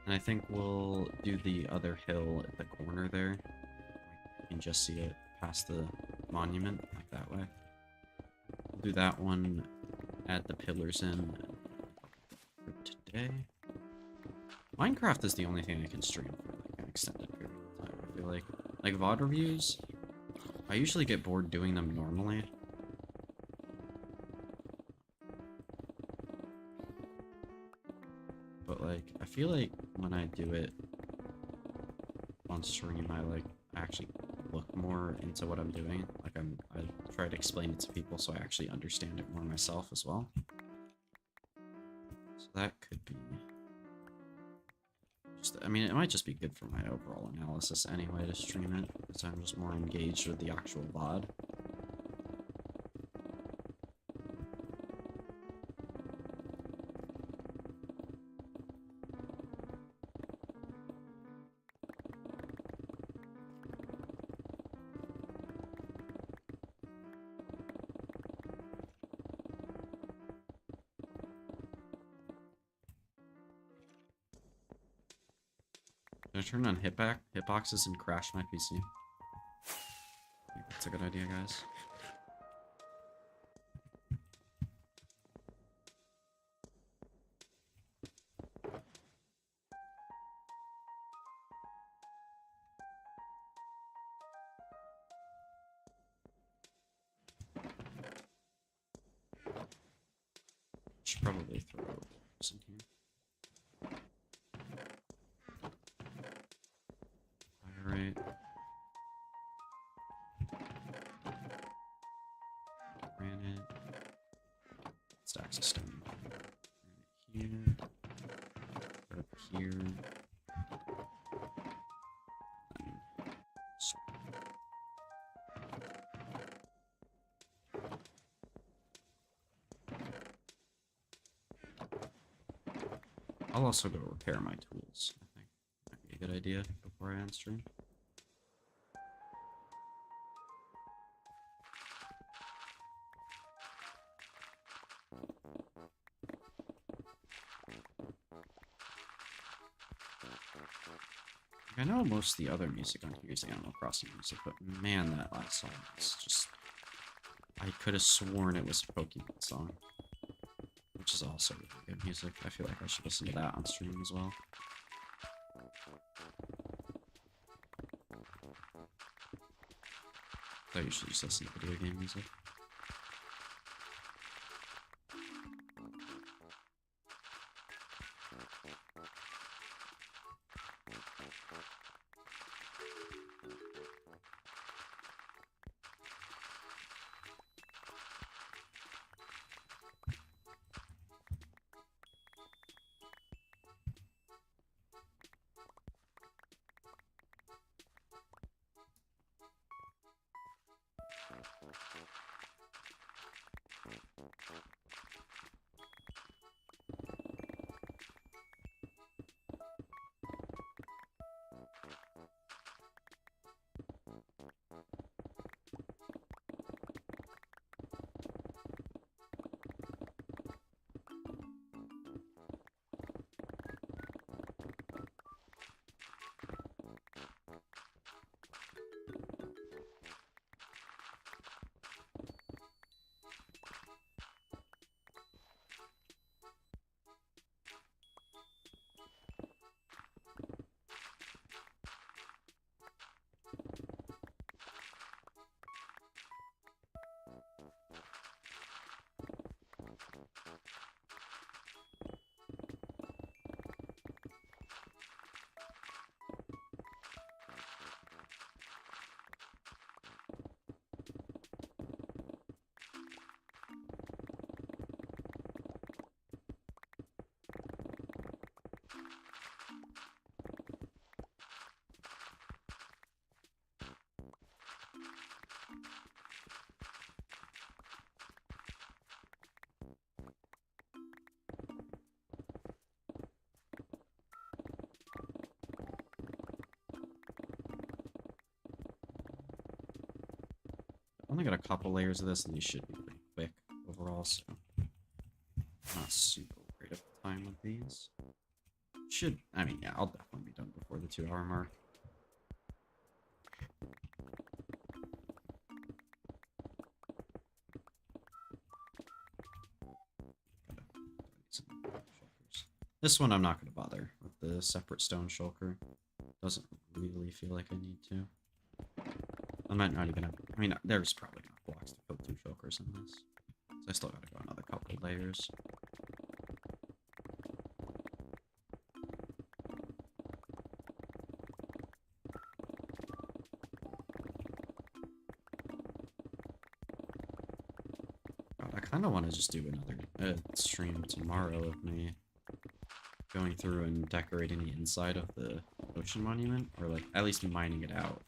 S1: And I think we'll do the other hill at the corner there. You can just see it past the monument, like that way. We'll do that one, add the pillars in for today. Minecraft is the only thing I can stream for like an extended period of time. I feel like VOD reviews, I usually get bored doing them normally. But like, I feel like when I do it on stream, I actually look more into what I'm doing. Like I try to explain it to people so I actually understand it more myself as well. So that could be just, I mean, it might just be good for my overall analysis anyway to stream it, because I'm just more engaged with the actual VOD. Did I turn on hitboxes and crash my PC? I think that's a good idea, guys. probably throw this in here. Alright. Granite. Stacks of stone. Granite here. Put up here. I'll also go repair my tools, I think. Might be a good idea before I end stream. I know most of the other music on here is Animal Crossing music, but man, that last song is just... I could have sworn it was a Pokemon song. Which is also really good music. I feel like I should listen to that on stream as well. I usually just listen to video game music. Only got a couple layers of this, and these should be pretty quick overall, so I'm not super worried about the time with these. Should, I mean, yeah, I'll definitely be done before the 2-hour mark. This one I'm not going to bother with the separate stone shulker. Doesn't really feel like I need to. I might not even have... I mean, there's probably enough blocks to fill 2 shulkers in this. So I still gotta go another couple layers. God, I kind of want to just do another stream tomorrow of me going through and decorating the inside of the ocean monument, or like at least mining it out.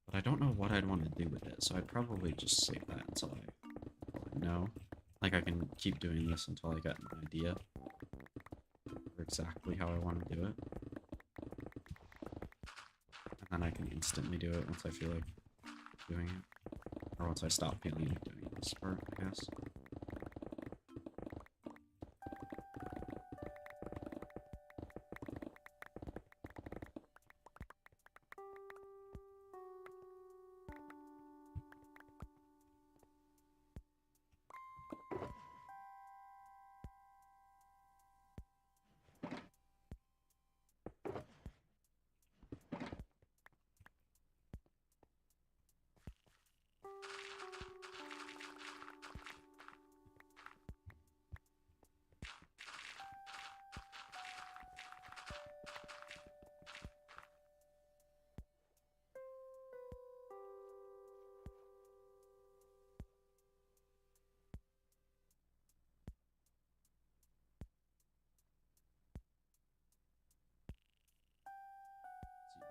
S1: But I don't know what I'd want to do with it, so I'd probably just save that until I know. Like, I can keep doing this until I get an idea for exactly how I want to do it. And then I can instantly do it once I feel like doing it. Or once I stop feeling like doing this part, I guess.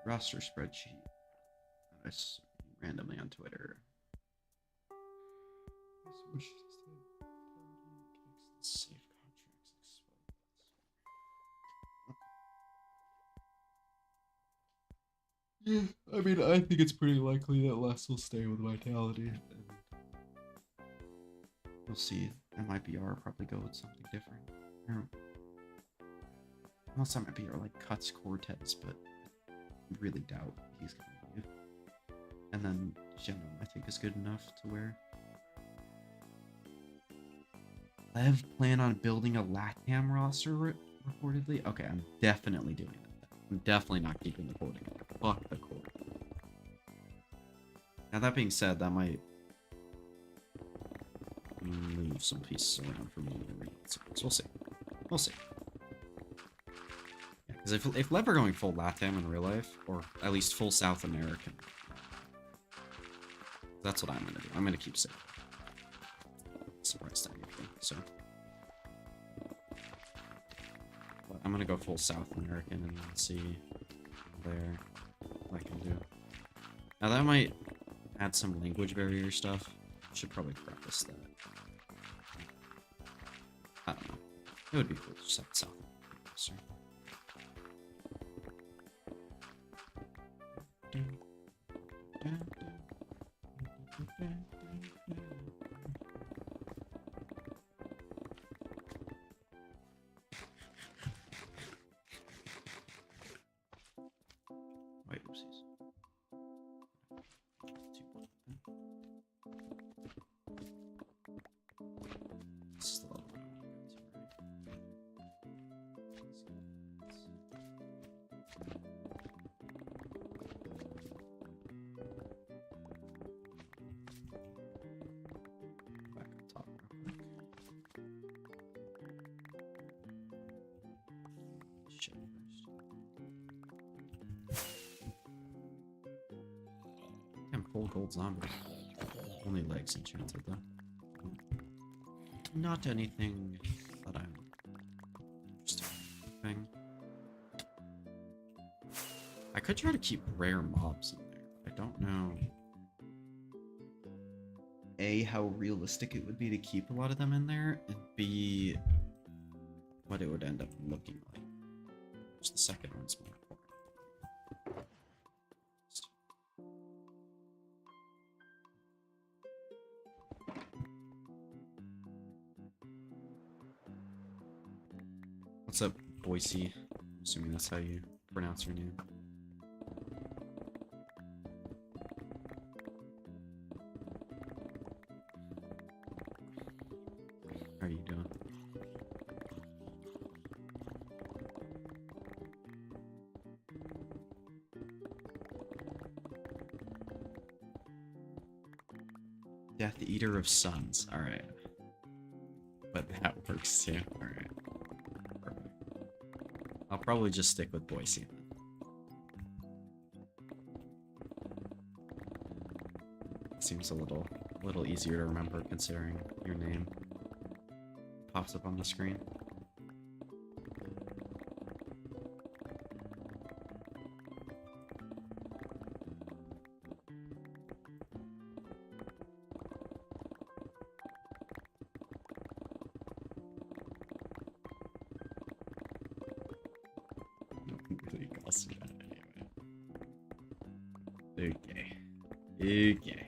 S1: roster spreadsheet. I randomly on Twitter. Safe contracts exposed. Yeah, I mean, I think it's pretty likely that Les will stay with Vitality. We'll see. MIBR probably go with something different. Unless MIBR like cuts Cortez, but I really doubt he's gonna leave. And then Geno, I think, is good enough to where Lev plan on building a LATAM roster reportedly. Okay, I'm definitely doing that. I'm definitely not keeping the quoting. Fuck the quote. Now that being said, that might move some pieces around for me to read. So we'll see. We'll see. Yeah, because if Lev are going full LATAM in real life, or at least full South American, that's what I'm gonna do. I'm gonna keep safe. Surprised at anything, so. But I'm gonna go full South American and then see there what I can do. Now that might add some language barrier stuff. Should probably preface that. I don't know. It would be cool to just have South American. Wait, oopsies. This is the level I want to go to, right? Back on top real quick. Shit first. Damn, full gold zombie. Only legs enchanted though. Not anything that I'm interested in. I could try to keep rare mobs in there. I don't know. A, how realistic it would be to keep a lot of them in there, and B, what it would end up looking like. Which the second one's more important. What's up, Boise? I'm assuming that's how you pronounce your name. How are you doing? Death Eater of Suns. Alright. But that works too. Alright. Perfect. I'll probably just stick with Boise then. Seems a little easier to remember considering your name pops up on the screen. Okay. Okay.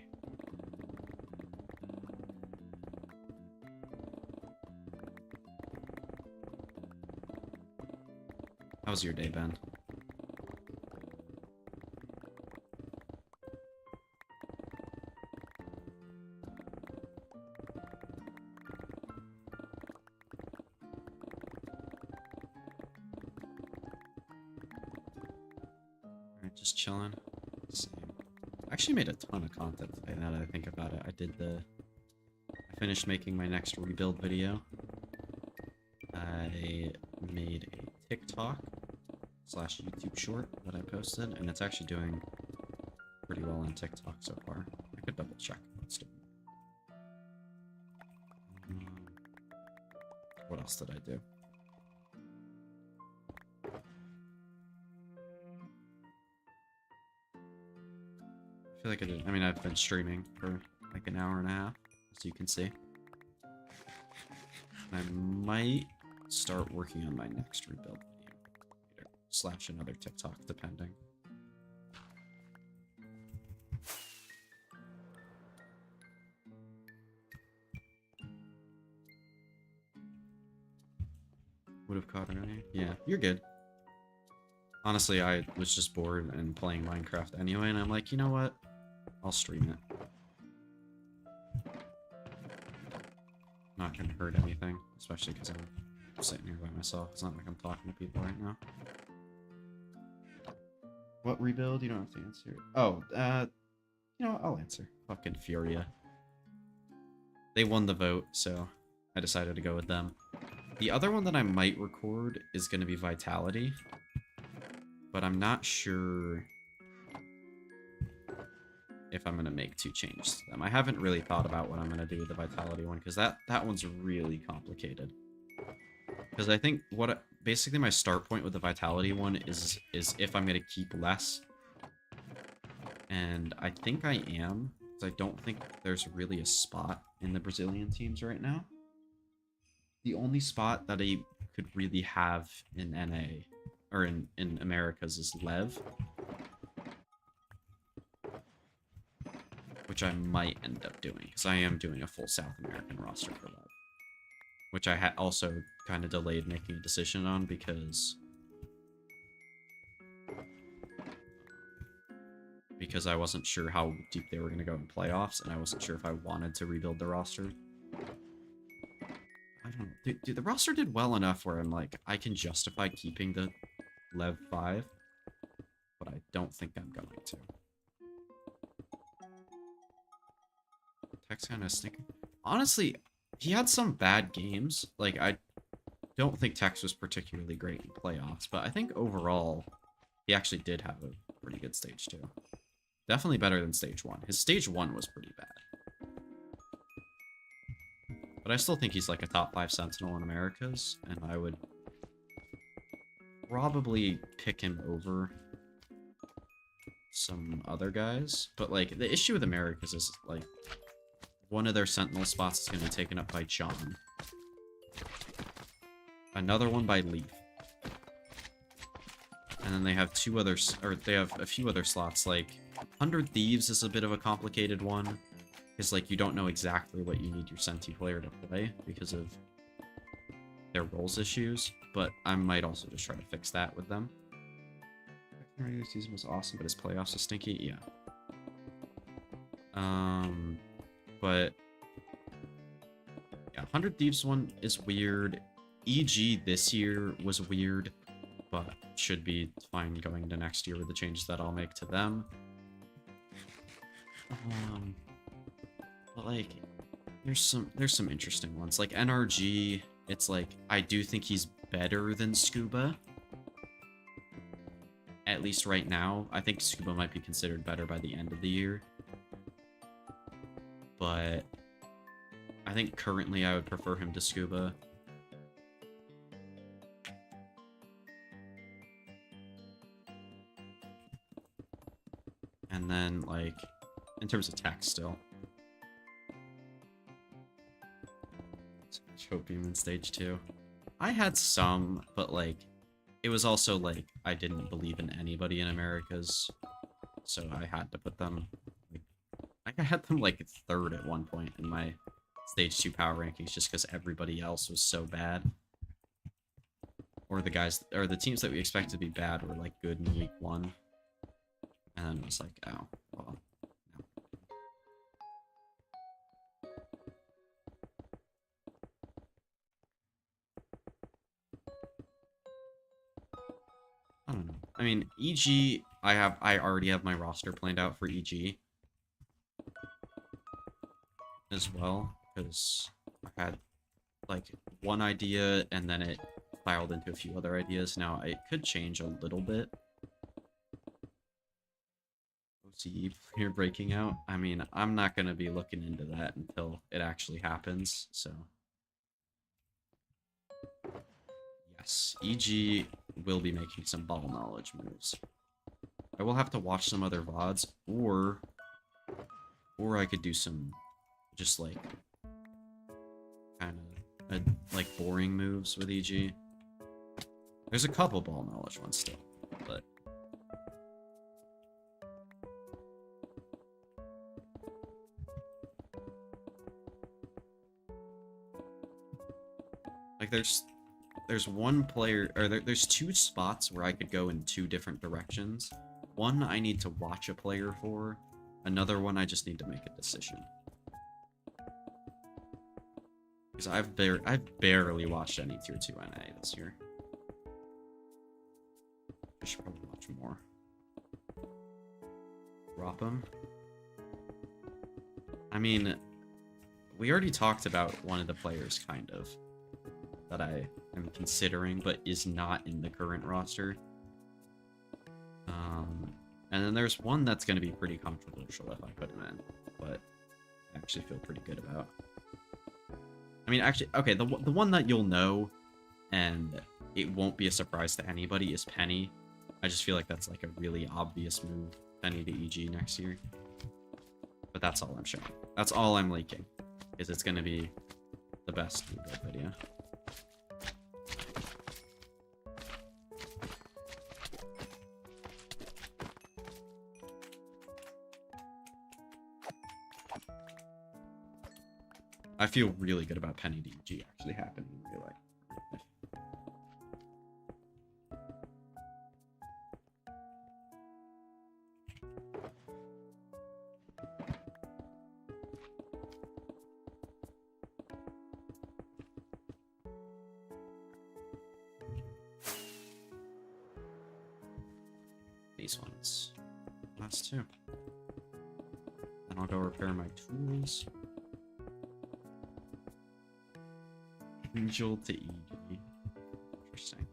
S1: How was your day, Ben? Alright, just chilling. Same. I actually made a ton of content today now that I think about it. I finished making my next rebuild video. I made a TikTok / YouTube short that I posted, and it's actually doing pretty well on TikTok so far. I could double check what's doing. What else did I do? feel like I mean, I've been streaming for like an hour and a half, as you can see. I might start working on my next rebuild video. Slash another TikTok, depending. Would have caught earlier. Yeah, you're good. Honestly, I was just bored and playing Minecraft anyway, and I'm like, you know what? I'll stream it. Not gonna hurt anything, especially because I'm sitting here by myself. It's not like I'm talking to people right now. What rebuild? You don't have to answer. Oh, you know, I'll answer. Fucking Furia. They won the vote, so I decided to go with them. The other one that I might record is going to be Vitality, but I'm not sure if I'm going to make two changes to them. I haven't really thought about what I'm going to do with the Vitality one, because that one's really complicated. Because I think basically my start point with the Vitality one is if I'm going to keep less. And I think I am, because I don't think there's really a spot in the Brazilian teams right now. The only spot that I could really have in NA, or in Americas, is Lev. Which I might end up doing, because I am doing a full South American roster for Lev. Which I also kind of delayed making a decision on, because I wasn't sure how deep they were going to go in playoffs, and I wasn't sure if I wanted to rebuild the roster. I don't know. Dude, the roster did well enough where I'm like, I can justify keeping the Lev 5, but I don't think I'm going to. Tech's kind of stinking. Honestly, he had some bad games. Like, I don't think Tex was particularly great in playoffs, but I think overall, he actually did have a pretty good stage 2. Definitely better than stage 1. His stage 1 was pretty bad. But I still think he's like a top 5 Sentinel in Americas, and I would probably pick him over some other guys. But like, the issue with Americas is like, one of their Sentinel spots is going to be taken up by John. Another one by Leaf. And then they have they have a few other slots, like 100 Thieves is a bit of a complicated one. Because, like, you don't know exactly what you need your Senti player to play because of their roles issues. But I might also just try to fix that with them. Regular season was awesome, but his playoffs was stinky? Yeah. But yeah, 100 Thieves one is weird. EG this year was weird, but should be fine going into next year with the changes that I'll make to them. But like, there's some interesting ones. Like NRG, it's like, I do think he's better than Scuba. At least right now. I think Scuba might be considered better by the end of the year. But I think currently I would prefer him to Scuba. And then, like, in terms of tech still. Tropium in stage 2. I had some, but like, it was also like, I didn't believe in anybody in Americas, so I had to put them, like I had them like 3rd at one point in my stage 2 power rankings, just because everybody else was so bad. Or the teams that we expected to be bad were like good in week 1. And then it was like, oh, well, no. I don't know. I mean, EG, I already have my roster planned out for EG as well, because I had like one idea and then it filed into a few other ideas. Now it could change a little bit. OCE player breaking out. I mean, I'm not gonna be looking into that until it actually happens. So yes, EG will be making some ball knowledge moves. I will have to watch some other VODs, or Or I could do some just like kind of like boring moves with EG. There's a couple ball knowledge ones still, but like there's one player, or there's two spots where I could go in two different directions. One I need to watch a player for, another one I just need to make a decision. Because I've barely watched any tier 2 NA this year. I should probably watch more. Drop him. I mean, we already talked about one of the players, kind of, that I am considering, but is not in the current roster. And then there's one that's going to be pretty controversial if I put him in, but I actually feel pretty good about. I mean, actually, okay, the one that you'll know, and it won't be a surprise to anybody, is Penny. I just feel like that's like a really obvious move, Penny to EG next year. But that's all I'm showing. That's all I'm leaking, is it's going to be the best rebuild video. I feel really good about Penny to EG actually happening in real life. These ones. Last two. Then I'll go repair my tools. Angel to EG. Interesting.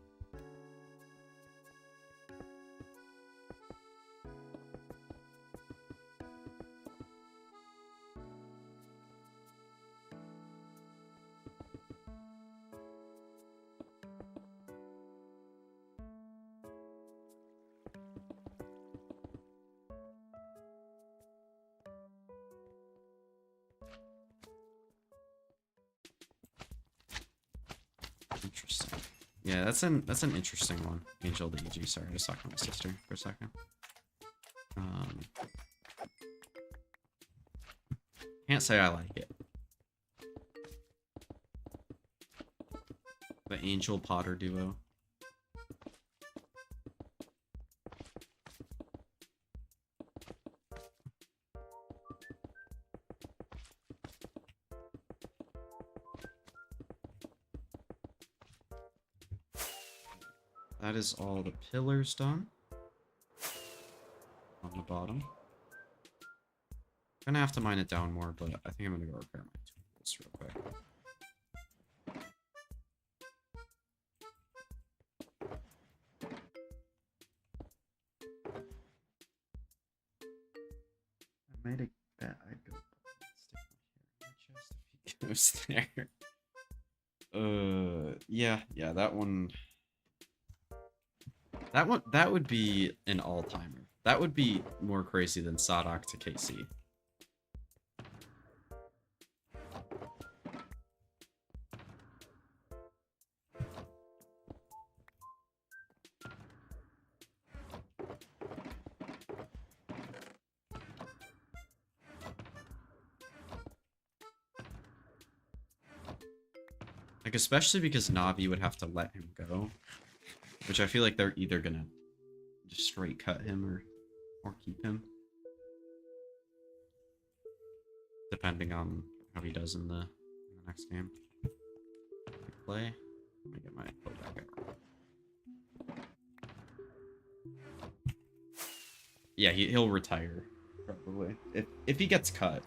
S1: Interesting. Yeah, that's an interesting one. Angel to EG. Sorry, I was talking to my sister for a second. Can't say I like it. The Angel Potter duo. That is all the pillars done. On the bottom. Gonna have to mine it down more, but I think I'm gonna go repair my tools real quick. I made a bet I'd go stick my hair in my chest if he goes there. Yeah, that one. That would be an all-timer. That would be more crazy than Sadok to KC. Like, especially because Navi would have to let him go. Which I feel like they're either gonna just straight cut him or keep him. Depending on how he does in the next game. Play. Let me get my play back up. Yeah, he'll retire. Probably. If he gets cut.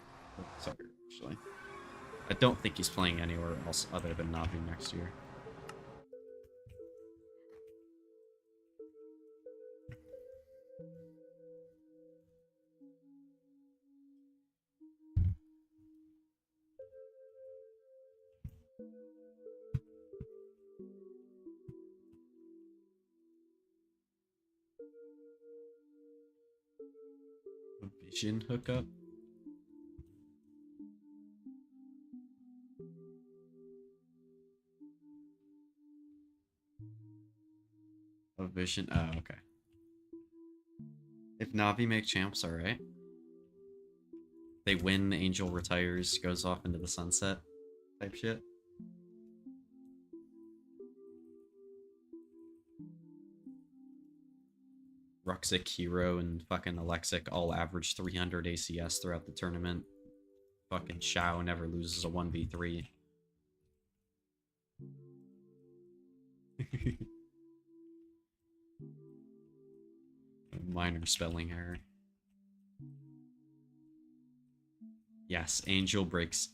S1: Sorry, actually. I don't think he's playing anywhere else other than Navi next year. A vision hookup? Vision. Oh, okay. If Navi make champs, alright. They win, Angel retires, goes off into the sunset type shit. Ruxic, Hero, and fucking Alexic all average 300 ACS throughout the tournament. Fucking Xiao never loses a 1v3. Minor spelling error. Yes, Angel breaks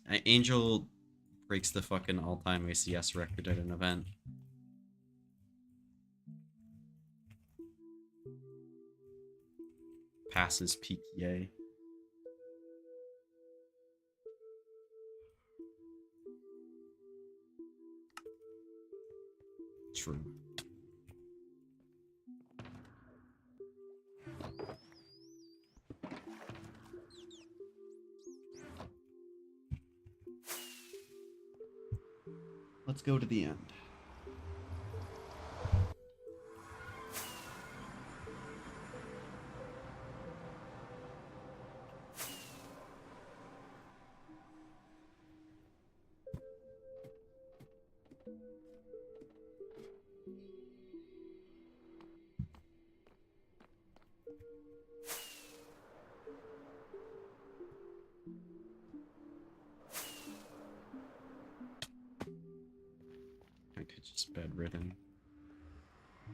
S1: the fucking all-time ACS record at an event. Passes PKA. True. Let's go to the end. I could just bedridden.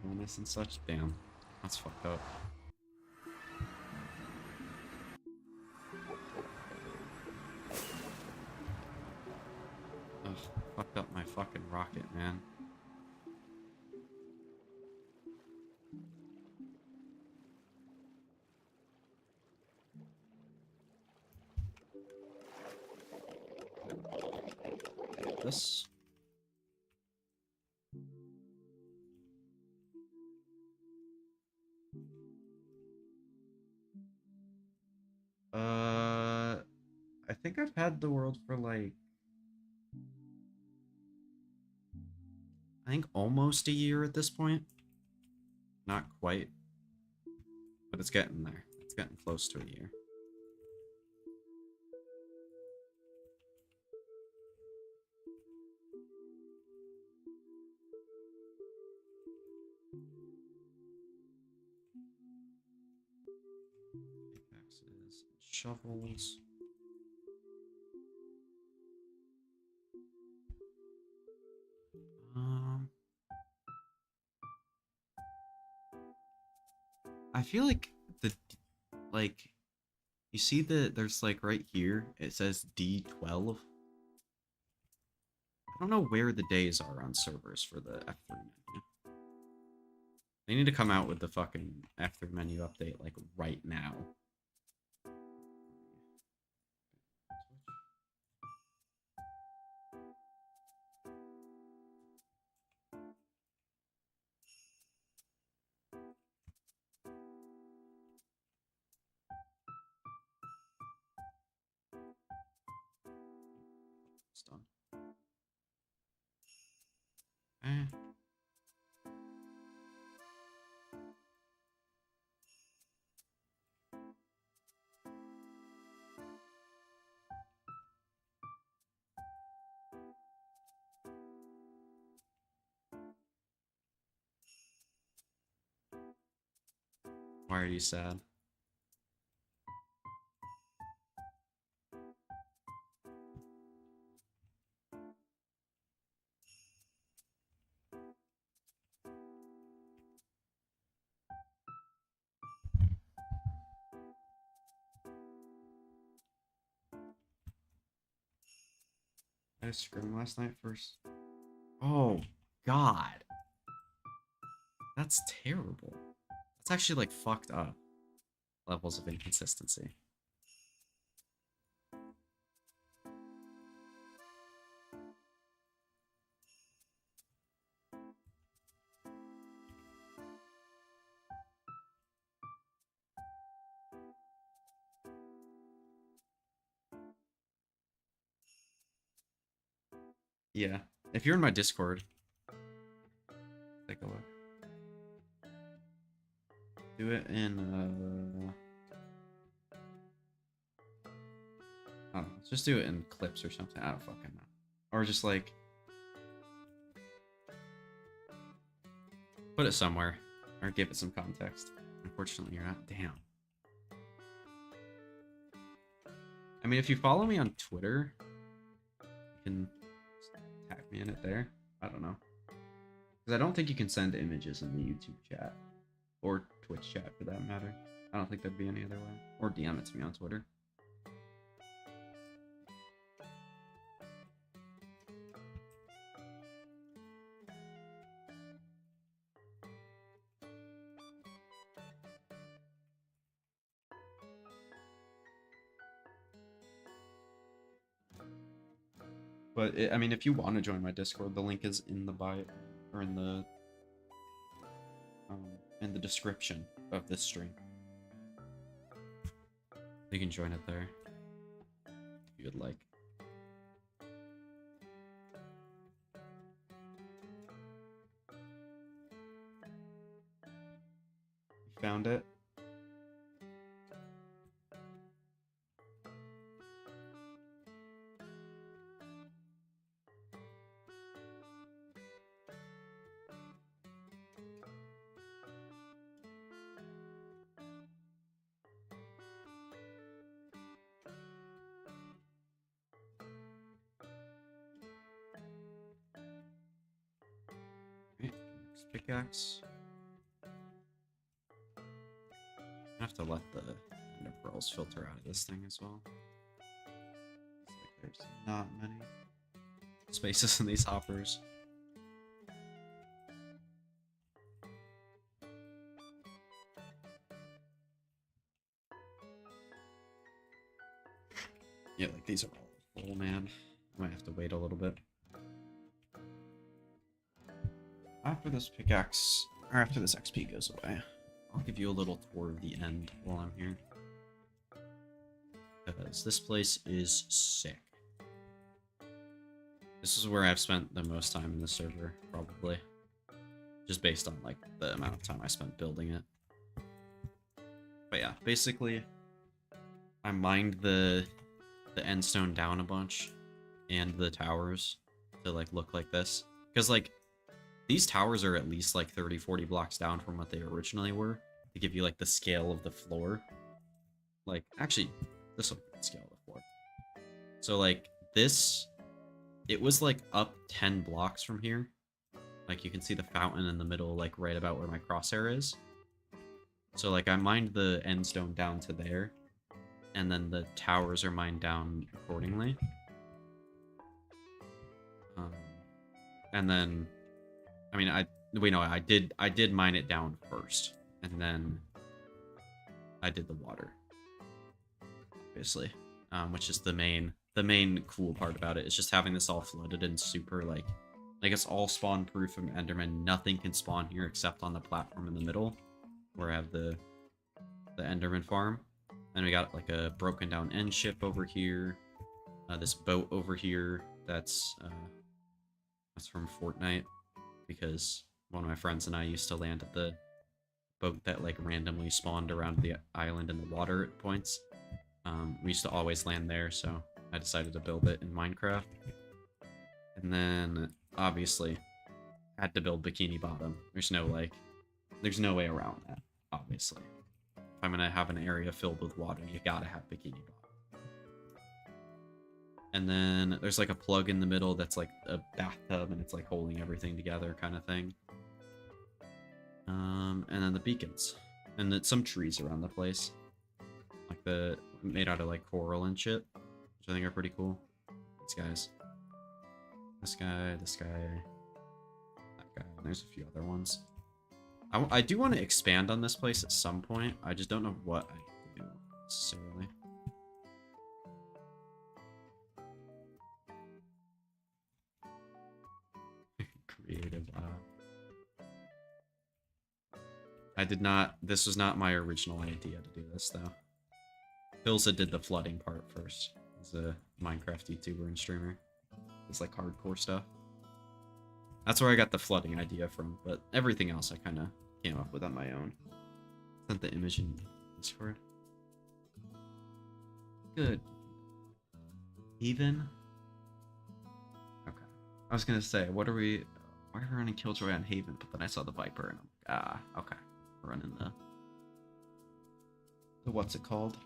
S1: Illness and such. Damn. That's fucked up. Ugh, fucked up my fucking rocket, man. This. I think I've had the world for like, I think almost a year at this point. Not quite, but it's getting there. It's getting close to a year. Pickaxes, shovels. I feel like you see there's like right here, it says D12. I don't know where the days are on servers for the F3 menu. They need to come out with the fucking F3 menu update like right now. It's done. Why are you sad? I screamed last night first. Oh, God. That's terrible. That's actually like fucked up. Levels of inconsistency. Yeah. If you're in my Discord, take a look. Do it in, I don't know. Let's just do it in clips or something. I don't fucking know. Or just like put it somewhere or give it some context. Unfortunately, you're not. Damn. I mean, if you follow me on Twitter, you can tag me in it there. I don't know. Because I don't think you can send images in the YouTube chat. Or Twitch chat, for that matter. I don't think there'd be any other way. Or DM it to me on Twitter. But, I mean, if you want to join my Discord, the link is in the bio, or in the description of this stream. You can join it there, if you would like. You found it? Next pickaxe. I have to let the ender pearls filter out of this thing as well. Looks like there's not many spaces in these hoppers. Yeah, like these are all full, man. I might have to wait a little bit. After this pickaxe, or after this XP goes away, I'll give you a little tour of the end while I'm here. Because this place is sick. This is where I've spent the most time in the server, probably. Just based on, like, the amount of time I spent building it. But yeah, basically, I mined the end stone down a bunch, and the towers to, like, look like this. Because, like, these towers are at least, like, 30-40 blocks down from what they originally were, to give you, like, the scale of the floor. Like, actually, this will be the scale of the floor. So, like, this, it was, like, up 10 blocks from here. Like, you can see the fountain in the middle, like, right about where my crosshair is. So, like, I mined the end stone down to there, and then the towers are mined down accordingly. And then, I mean, I did mine it down first, and then I did the water, obviously, which is the main cool part about it. Is just having this all flooded and super, like it's all spawn proof from Enderman. Nothing can spawn here except on the platform in the middle, where I have the Enderman farm. And we got like a broken down end ship over here, this boat over here that's from Fortnite, because one of my friends and I used to land at the boat that like randomly spawned around the island in the water at points. We used to always land there, so I decided to build it in Minecraft. And then obviously had to build Bikini Bottom. There's no way around that, obviously. If I'm gonna have an area filled with water, you gotta have Bikini Bottom. And then there's like a plug in the middle that's like a bathtub, and it's like holding everything together kind of thing. And then the beacons. And then some trees around the place. Like made out of like coral and shit, which I think are pretty cool. These guys. This guy, that guy, and there's a few other ones. I do want to expand on this place at some point. I just don't know what I do necessarily. Creative. This was not my original idea to do this, though. Philza did the flooding part first. He's a Minecraft YouTuber and streamer. It's like hardcore stuff. That's where I got the flooding idea from, but everything else I kind of came up with on my own. Sent the image in Discord. Good. Even? Okay. I was gonna say, what are we... Why are we running Killjoy on Haven? But then I saw the Viper and I'm like, okay. We're running the what's it called?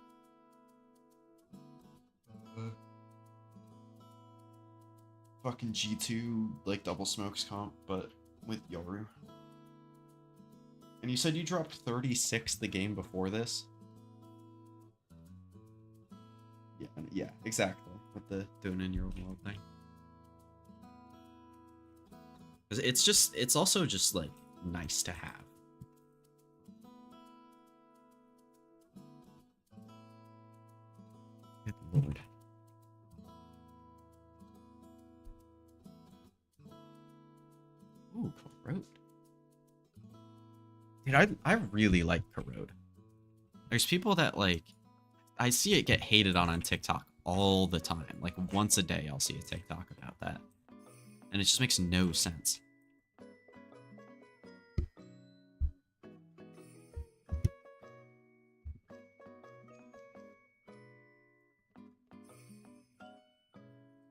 S1: Fucking G2, like, double smokes comp, but with Yoru. And you said you dropped 36 the game before this? Yeah, exactly. With the doing in your own world thing. It's also just, like, nice to have. Good lord. Ooh, Corrode. Dude, I really like Corrode. There's people that, like... I see it get hated on TikTok all the time. Like, once a day I'll see a TikTok about that. And it just makes no sense.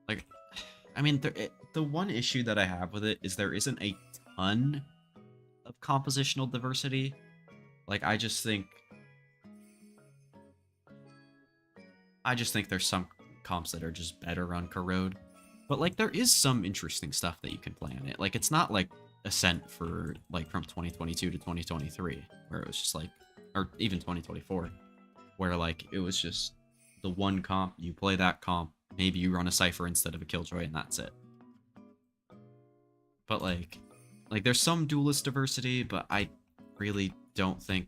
S1: Like, I mean, the one issue that I have with it is there isn't a ton of compositional diversity. Like, I just think there's some comps that are just better on Corrode. But, like, there is some interesting stuff that you can play on it. Like, it's not, like, Ascent for, like, from 2022 to 2023, where it was just, like, or even 2024, where, like, it was just the one comp, you play that comp, maybe you run a Cypher instead of a Killjoy, and that's it. But, like, there's some duelist diversity, but I really don't think,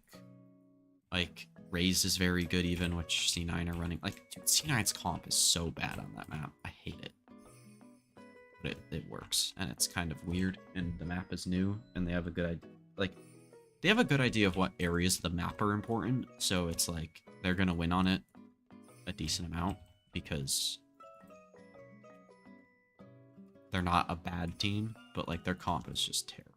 S1: like, Raze is very good even, which C9 are running. Like, dude, C9's comp is so bad on that map. I hate it. But it works, and it's kind of weird, and the map is new, and they have a good idea. Like, they have a good idea of what areas of the map are important, so it's like, they're gonna win on it a decent amount, because they're not a bad team, but, like, their comp is just terrible.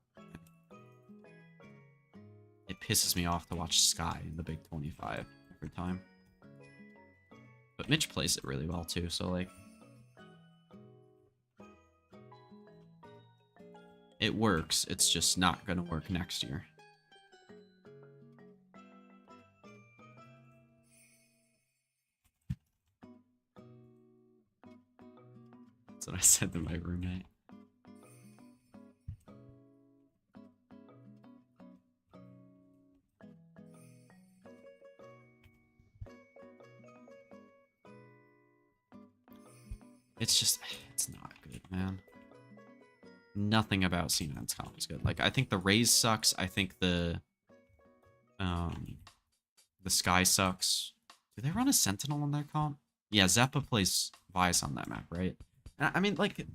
S1: It pisses me off to watch Sky in the Big 25 every time. But Mitch plays it really well, too, so, like... It works, it's just not gonna work next year. That's what I said to my roommate. It's just, it's not good, man. Nothing about C9's comp is good. Like, I think the Raze sucks. I think the Sky sucks. Do they run a Sentinel on their comp? Yeah, Zeppa plays Vice on that map, right? I mean, like,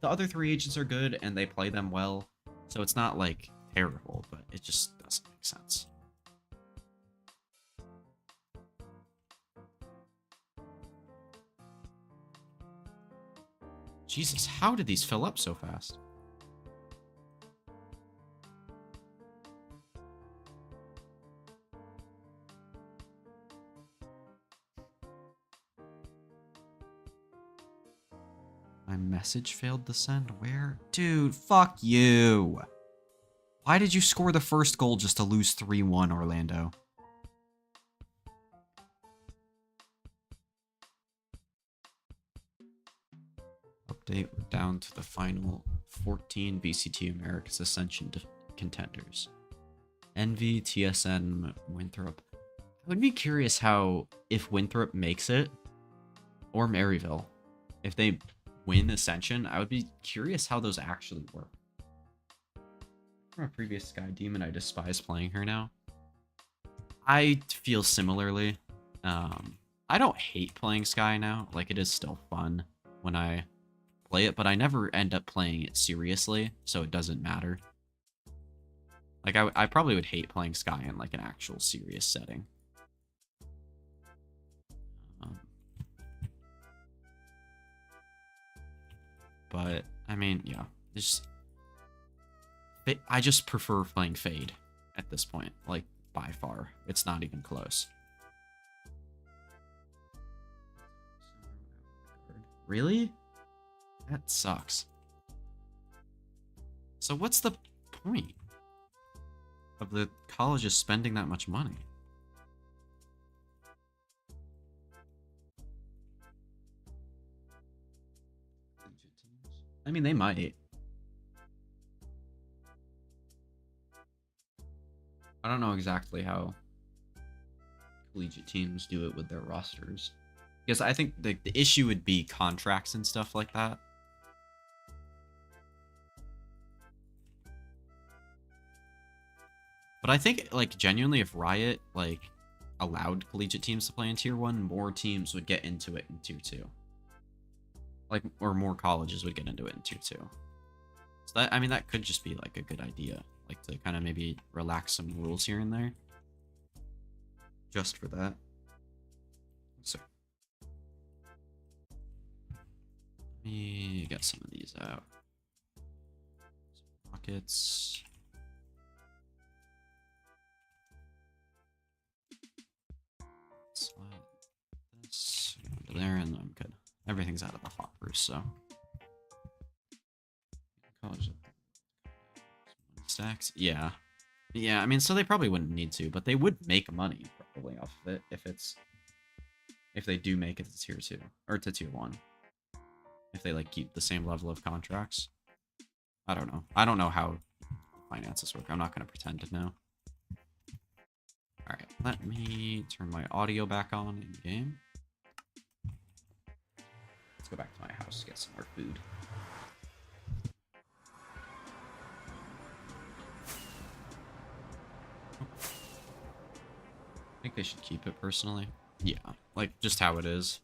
S1: the other three agents are good, and they play them well. So it's not, like, terrible, but it just doesn't make sense. Jesus, how did these fill up so fast? My message failed to send? Where? Dude, fuck you. Why did you score the first goal just to lose 3-1, Orlando? Update, we're down to the final 14 VCT America's Ascension contenders. Envy, TSN, Winthrop. I would be curious how, if Winthrop makes it, or Maryville, if they win Ascension, I would be curious how those actually work. From a previous Sky Demon, I despise playing her now. I feel similarly. I don't hate playing Sky now. Like, it is still fun when I play it, but I never end up playing it seriously, so it doesn't matter. Like, I probably would hate playing Sky in, like, an actual serious setting. But, I mean, yeah. I just prefer playing Fade at this point. Like, by far. It's not even close. Really? That sucks. So what's the point of the colleges spending that much money? I mean, they might. I don't know exactly how collegiate teams do it with their rosters. Because I think the issue would be contracts and stuff like that. But I think, like, genuinely, if Riot, like, allowed collegiate teams to play in Tier 1, more teams would get into it in Tier 2. Like, or more colleges would get into it in Tier 2. So that, I mean, that could just be, like, a good idea. Like, to kind of maybe relax some rules here and there. Just for that. So, let me get some of these out. Some rockets. Slide this into there, and I'm good. Everything's out of the hoppers, so. College stacks? Yeah. Yeah, I mean, so they probably wouldn't need to, but they would make money probably off of it if they do make it to Tier 2 or to Tier 1. If they like keep the same level of contracts. I don't know. I don't know how finances work. I'm not going to pretend to know. Alright, let me turn my audio back on in game. Let's go back to my house to get some more food. I think they should keep it personally. Yeah, like just how it is.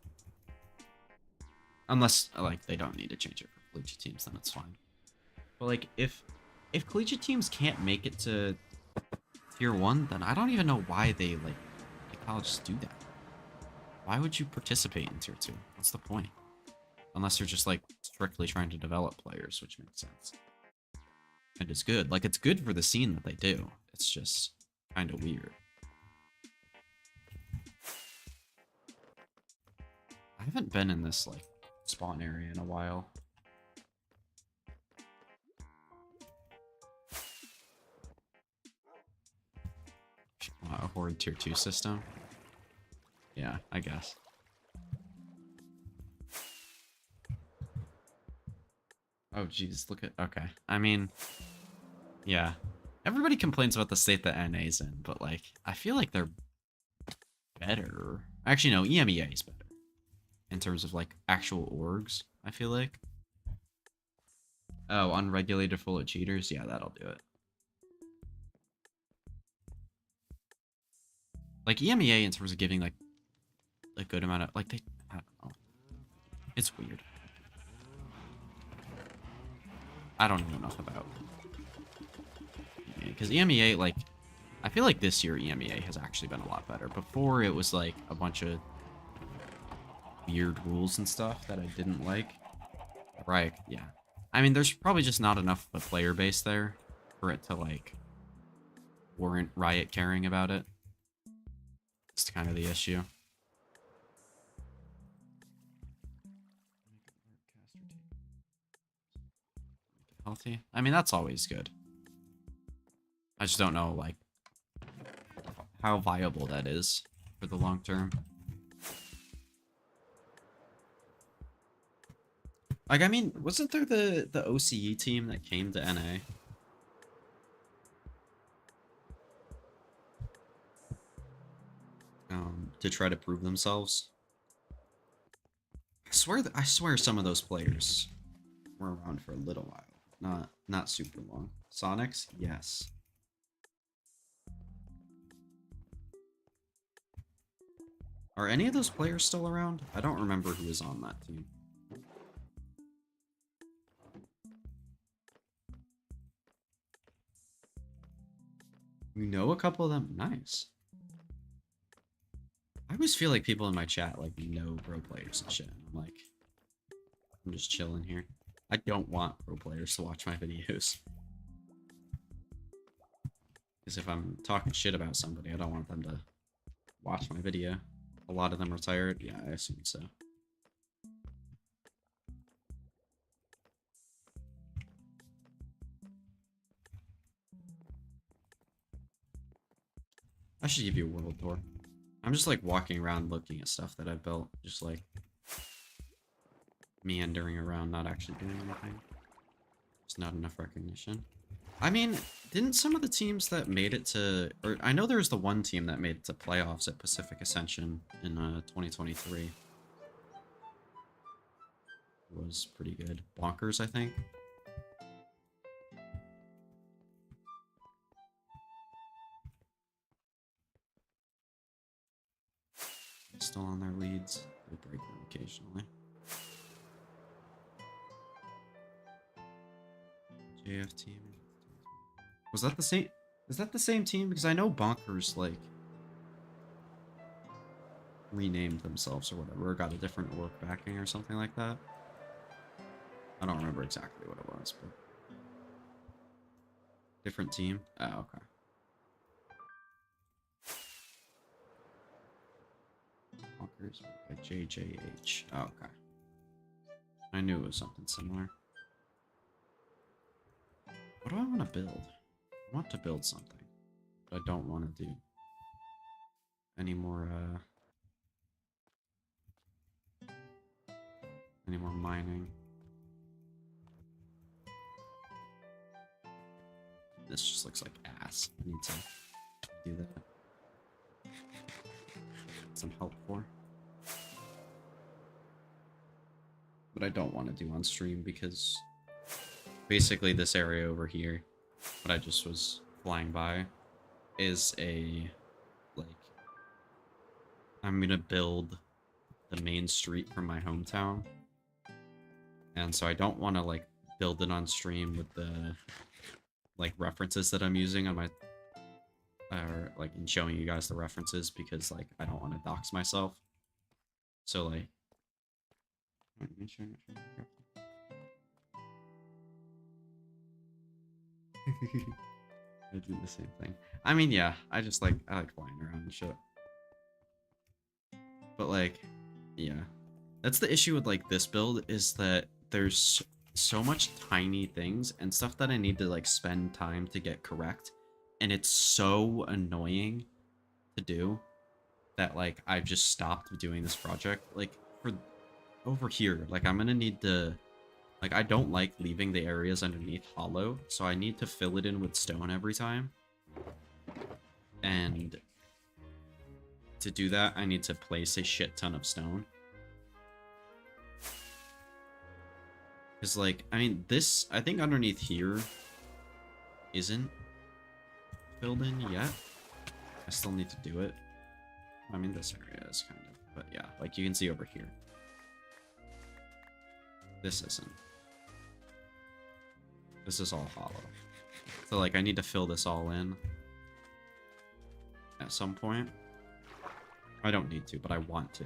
S1: Unless like they don't need to change it for collegiate teams, then it's fine. But like if collegiate teams can't make it to Tier 1, then I don't even know why they like the colleges do that. Why would you participate in Tier 2? What's the point? Unless you're just like strictly trying to develop players, which makes sense. And it's good. Like it's good for the scene that they do. It's just kind of weird. I haven't been in this like spawn area in a while. A Horde Tier 2 system? Yeah, I guess. Oh, geez, look at... Okay. I mean, yeah. Everybody complains about the state that NA's in, but, like, I feel like they're better. Actually, no, EMEA is better. In terms of, like, actual orgs, I feel like. Oh, unregulated full of cheaters? Yeah, that'll do it. Like, EMEA in terms of giving, like, a good amount of... Like, they... I don't know. It's weird. I don't know enough about EMEA. Because EMEA, like... I feel like this year EMEA has actually been a lot better. Before, it was, like, a bunch of weird rules and stuff that I didn't like. Right, yeah. I mean, there's probably just not enough of a player base there for it to, like, warrant Riot caring about it. It's kind of the issue. Healthy? I mean, that's always good. I just don't know, like, how viable that is for the long term. Like, I mean, wasn't there the OCE team that came to NA? To try to prove themselves? I swear some of those players were around for a little while. Not super long. Sonics? Yes. Are any of those players still around? I don't remember who was on that team. You know a couple of them? Nice. I always feel like people in my chat, like, know pro players and shit. I'm like, I'm just chilling here. I don't want pro players to watch my videos. Because if I'm talking shit about somebody, I don't want them to watch my video. A lot of them retired? Yeah, I assume so. I should give you a world tour. I'm just like walking around looking at stuff that I've built. Just like meandering around, not actually doing anything. It's not enough recognition. I mean, didn't some of the teams that made it to... Or I know there was the one team that made it to playoffs at Pacific Ascension in 2023. It was pretty good. Bonkers, I think. Still on their leads. They break them occasionally. JF team. Was that the same? Is that the same team? Because I know Bonkers, like, renamed themselves or whatever, or got a different org backing or something like that. I don't remember exactly what it was, but... Different team? Oh, okay. Bonkers by JJH. Oh, okay. I knew it was something similar. What do I want to build? I want to build something, but I don't want to do any more mining. This just looks like ass. I need to do that. Some help for. But I don't want to do on stream because basically this area over here, what I just was flying by, is a, like, I'm gonna build the main street from my hometown. And so I don't want to, like, build it on stream with the, like, references that I'm using on my, or, like, in showing you guys the references, because, like, I don't want to dox myself. So, like, I do the same thing. I mean, yeah, I like flying around and shit. But, like, yeah. That's the issue with, like, this build, is that there's so much tiny things and stuff that I need to, like, spend time to get correct. And it's so annoying to do that, like, I've just stopped doing this project. Like, for over here, like, I'm gonna need to... Like, I don't like leaving the areas underneath hollow, so I need to fill it in with stone every time. And to do that, I need to place a shit ton of stone. Because, like, I mean, this, I think underneath here isn't filled in yet. I still need to do it. I mean, this area is kind of, but yeah, like, you can see over here. This isn't. This is all hollow. So, like, I need to fill this all in at some point. I don't need to, but I want to.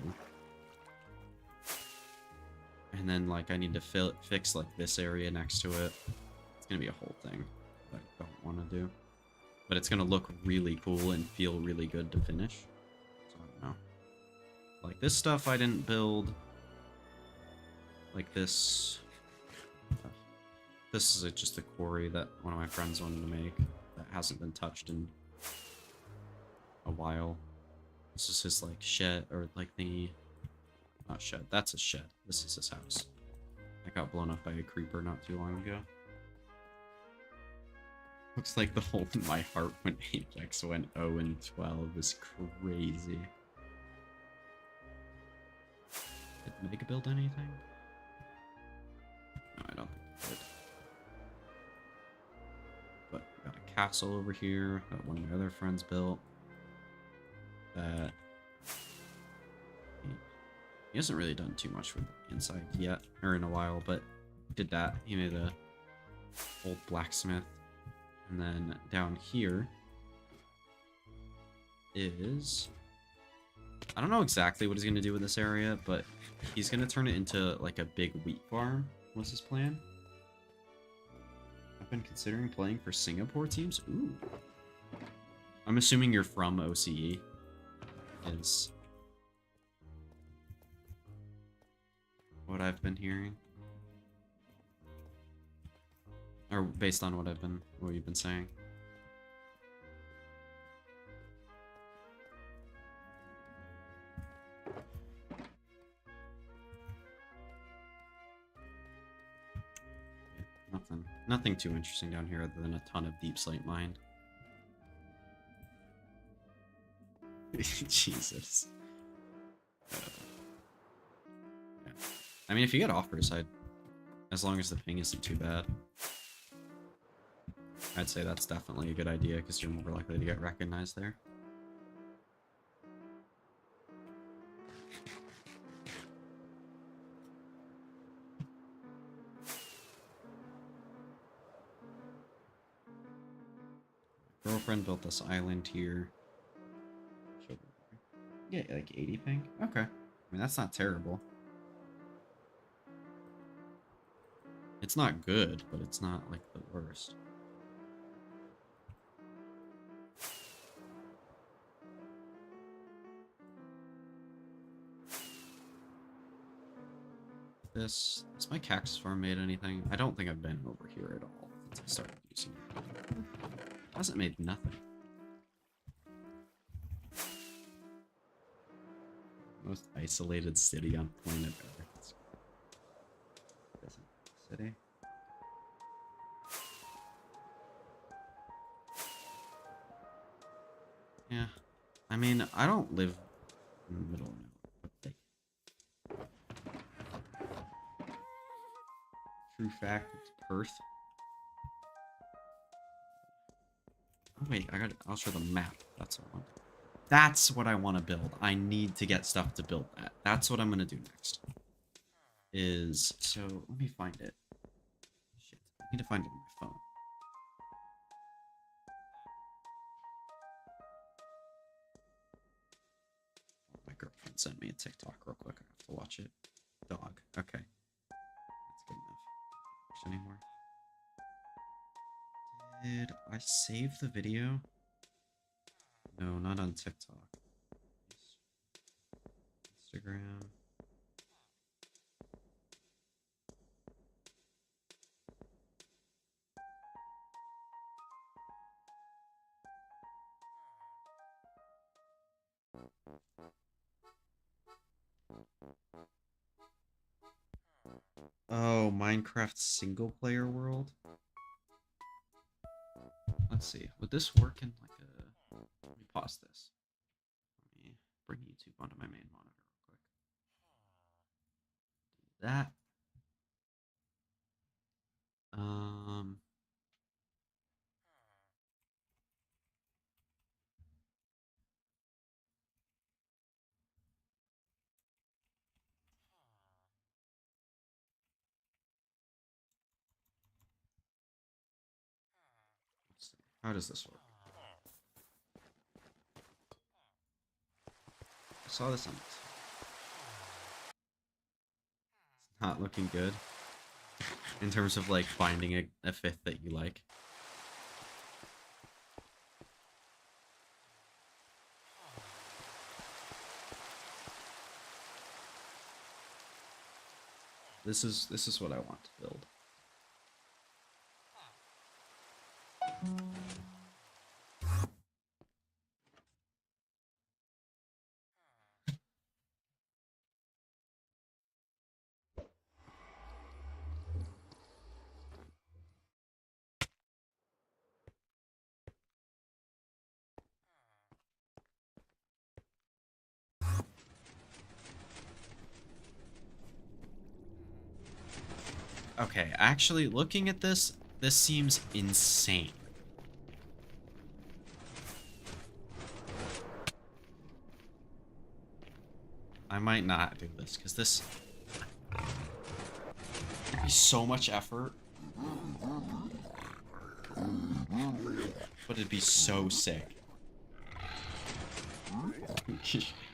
S1: And then, like, I need to fix, like, this area next to it. It's gonna be a whole thing that I don't want to do. But it's gonna look really cool and feel really good to finish. So, I don't know. Like, this stuff I didn't build. Like, this... This is just a quarry that one of my friends wanted to make that hasn't been touched in a while. This is his, like, shed, or, like, thingy. Not shed, that's a shed. This is his house. I got blown up by a creeper not too long ago. Looks like the hole in my heart when Apex went 0-12 is crazy. Did Mega build anything? No, I don't think it did. But we got a castle over here that one of my other friends built. That he hasn't really done too much with inside yet, or in a while, but did that. He made a old blacksmith. And then down here is... I don't know exactly what he's going to do with this area, but he's going to turn it into, like, a big wheat farm, was his plan. I've been considering playing for Singapore teams. Ooh. I'm assuming you're from OCE. Is what I've been hearing. Or based on what you've been saying. Nothing too interesting down here other than a ton of deep slate mined. Jesus. Yeah. I mean, if you get offers, as long as the ping isn't too bad, I'd say that's definitely a good idea because you're more likely to get recognized there. Girlfriend built this island here. Yeah, like 80 ping? Okay. I mean, that's not terrible. It's not good, but it's not like the worst. Has my cactus farm made anything? I don't think I've been over here at all since I started using it. It hasn't made nothing. Most isolated city on planet Earth. City. Yeah. I mean, I don't live in the middle of nowhere. True fact, it's Perth. Oh wait, I'll show the map. That's what I want. That's what I want to build. I need to get stuff to build that. That's what I'm gonna do next. So let me find it. Shit, I need to find it on my phone. My girlfriend sent me a TikTok real quick. I have to watch it. Dog. Okay. That's good enough. Anymore. Did I save the video? No, not on TikTok. Instagram. Oh, Minecraft single player world? Let's see. Would this work in like a... Let me pause this. Let me bring YouTube onto my main monitor real quick. Do that. Let's see. How does this work? I saw this on it. It's not looking good. In terms of like finding a fifth that you like. This is what I want to build. Okay, actually, looking at this seems insane. I might not do this, because this would be so much effort. But it'd be so sick. I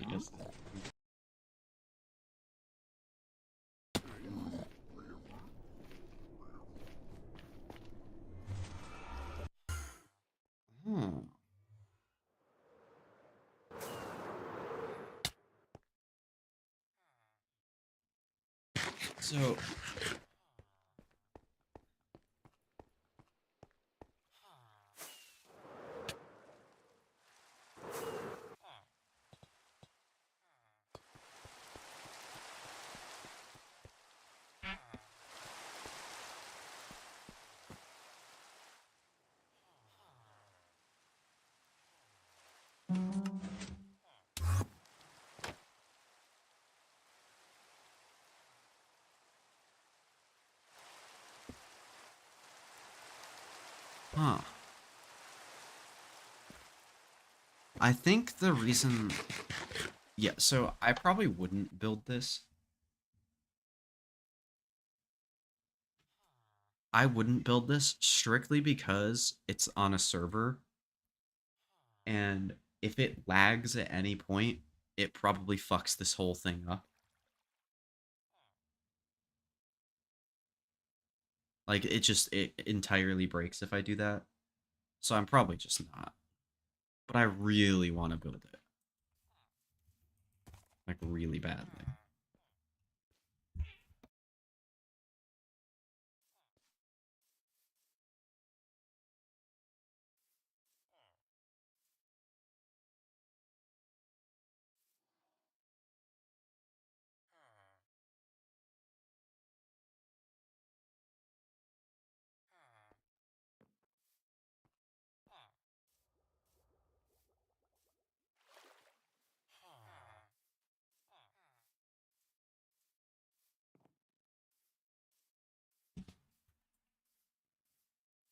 S1: guess. So huh. I think the reason, yeah, so I probably wouldn't build this. I wouldn't build this strictly because it's on a server, and if it lags at any point, it probably fucks this whole thing up. Like it entirely breaks if I do that. So I'm probably just not. But I really want to build it. Like really badly.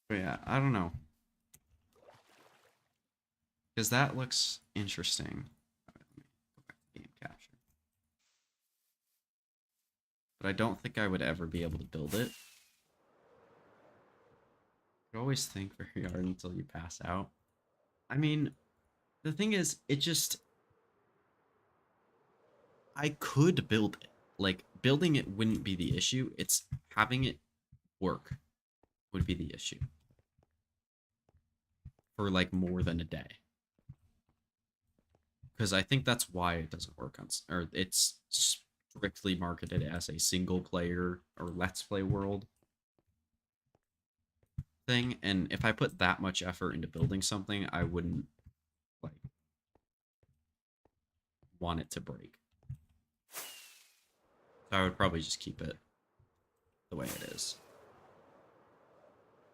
S1: But yeah, I don't know. Because that looks interesting. Let me go back to game capture. But I don't think I would ever be able to build it. You always think very hard until you pass out. I mean, the thing is, it just I could build it. Like building it wouldn't be the issue. It's having it work would be the issue for like more than a day. Because I think that's why it doesn't work on, or it's strictly marketed as a single player or let's play world thing. And if I put that much effort into building something, I wouldn't like want it to break. So I would probably just keep it the way it is.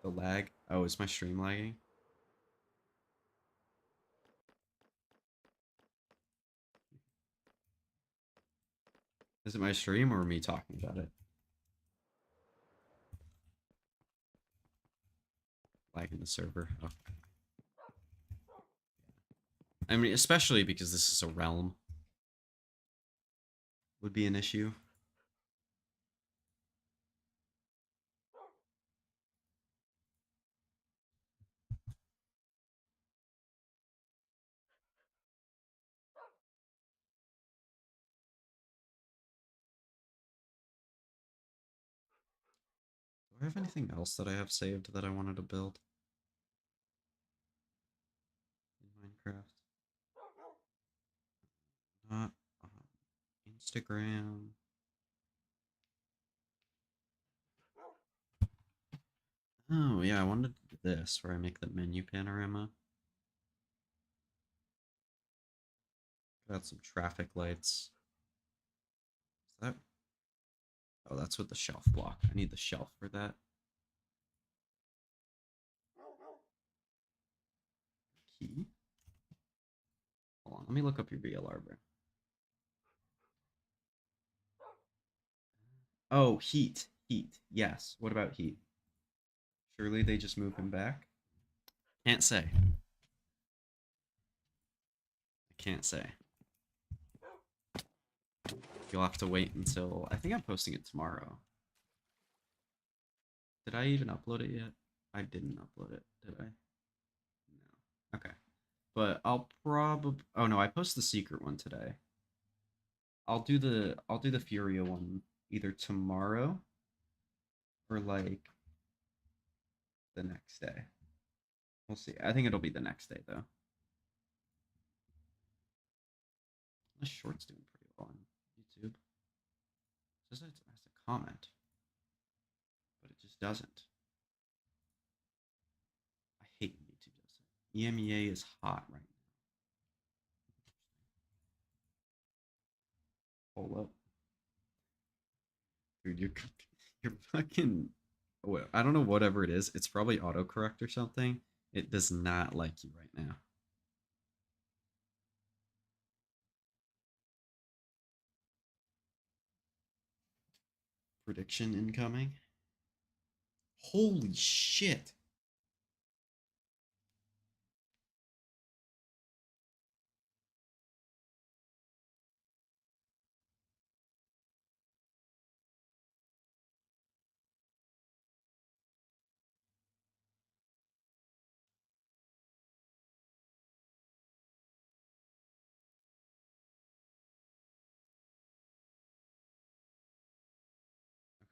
S1: The lag. Oh, is my stream lagging? Is it my stream or me talking about it? Lagging the server. Okay. I mean, especially because this is a realm, would be an issue. Do I have anything else that I have saved that I wanted to build in Minecraft? Not Instagram. Oh yeah, I wanted to do this where I make the menu panorama. Got some traffic lights. Is that? Oh, that's with the shelf block. I need the shelf for that. Key. Hold on, let me look up your VLR, bro. Oh, heat. Heat. Yes. What about heat? Surely they just move him back? Can't say. I can't say. You'll have to wait until... I think I'm posting it tomorrow. Did I even upload it yet? I didn't upload it, did I? No. Okay. But I'll probably... Oh no, I posted the secret one today. I'll do the Furia one either tomorrow or like the next day. We'll see. I think it'll be the next day though. The short's doing pretty well on YouTube. It says it has a comment. But it just doesn't. I hate when YouTube does it. EMEA is hot right now. Hold up. Dude, you're fucking... Well, I don't know, whatever it is. It's probably autocorrect or something. It does not like you right now. Prediction incoming. Holy shit.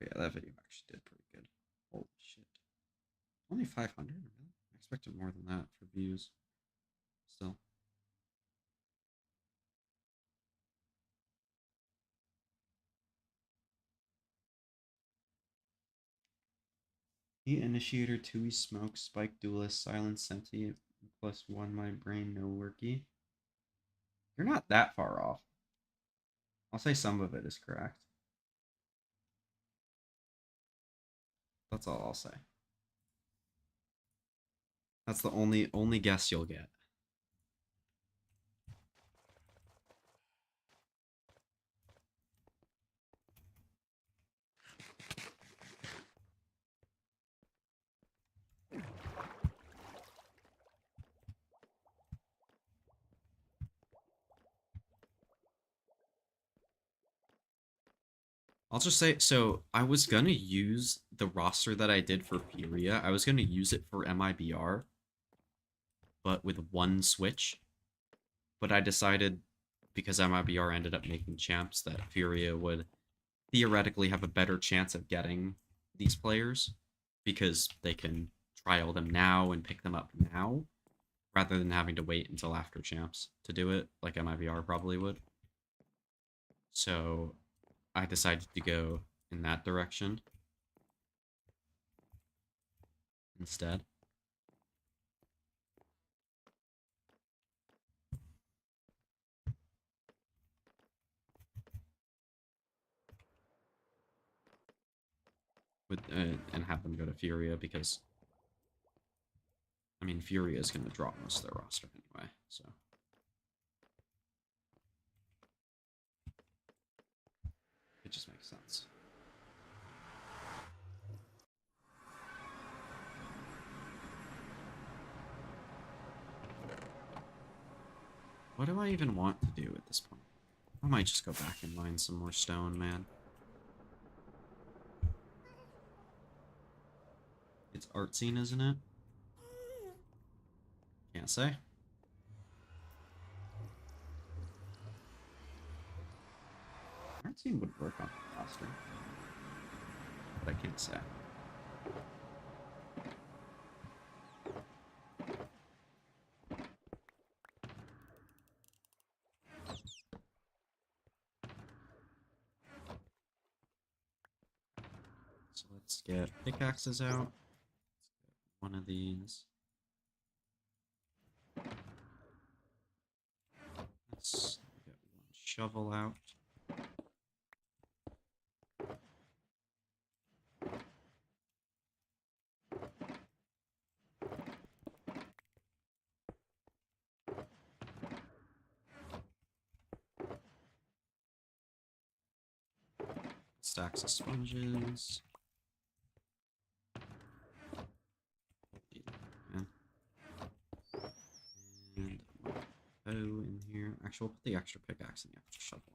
S1: Okay, yeah, that video actually did pretty good. Holy shit. Only 500? Really? I expected more than that for views. Still. Heat Initiator, Tui Smoke, Spike Duelist, Silent Sentient, +1 My Brain, No Worky. You're not that far off. I'll say some of it is correct. That's all I'll say. That's the only guess you'll get. I'll just say, so I was gonna use the roster that I did for Furia. I was gonna use it for MIBR, but with one switch. But I decided, because MIBR ended up making champs, that Furia would theoretically have a better chance of getting these players, because they can trial them now and pick them up now, rather than having to wait until after champs to do it, like MIBR probably would. So I decided to go in that direction instead. With and have them go to Furia, because I mean Furia is going to drop most of their roster anyway, so it just makes sense. What do I even want to do at this point? I might just go back and mine some more stone, man. It's art scene, isn't it? Can't say. Art scene would work on the roster, but I can't say. So let's get pickaxes out. Let's get one of these. Let's get one shovel out. Stacks of sponges. And bow in here. Actually, we'll put the extra pickaxe in the extra shovel.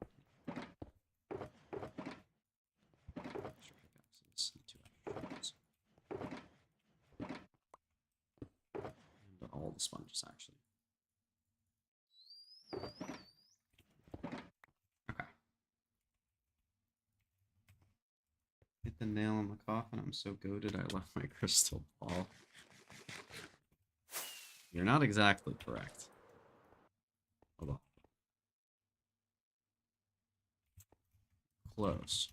S1: Extra pickaxes and 2 extra shovels. And all the sponges, actually. Okay. Hit the nail on the coffin. I'm so goated I left my crystal ball. You're not exactly correct. Hold on. Close.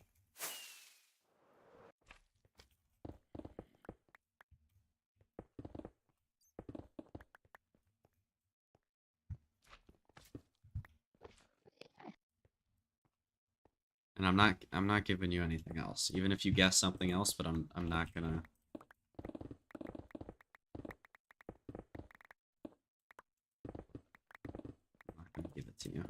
S1: And I'm not giving you anything else. Even if you guess something else, but I'm not gonna give it to you.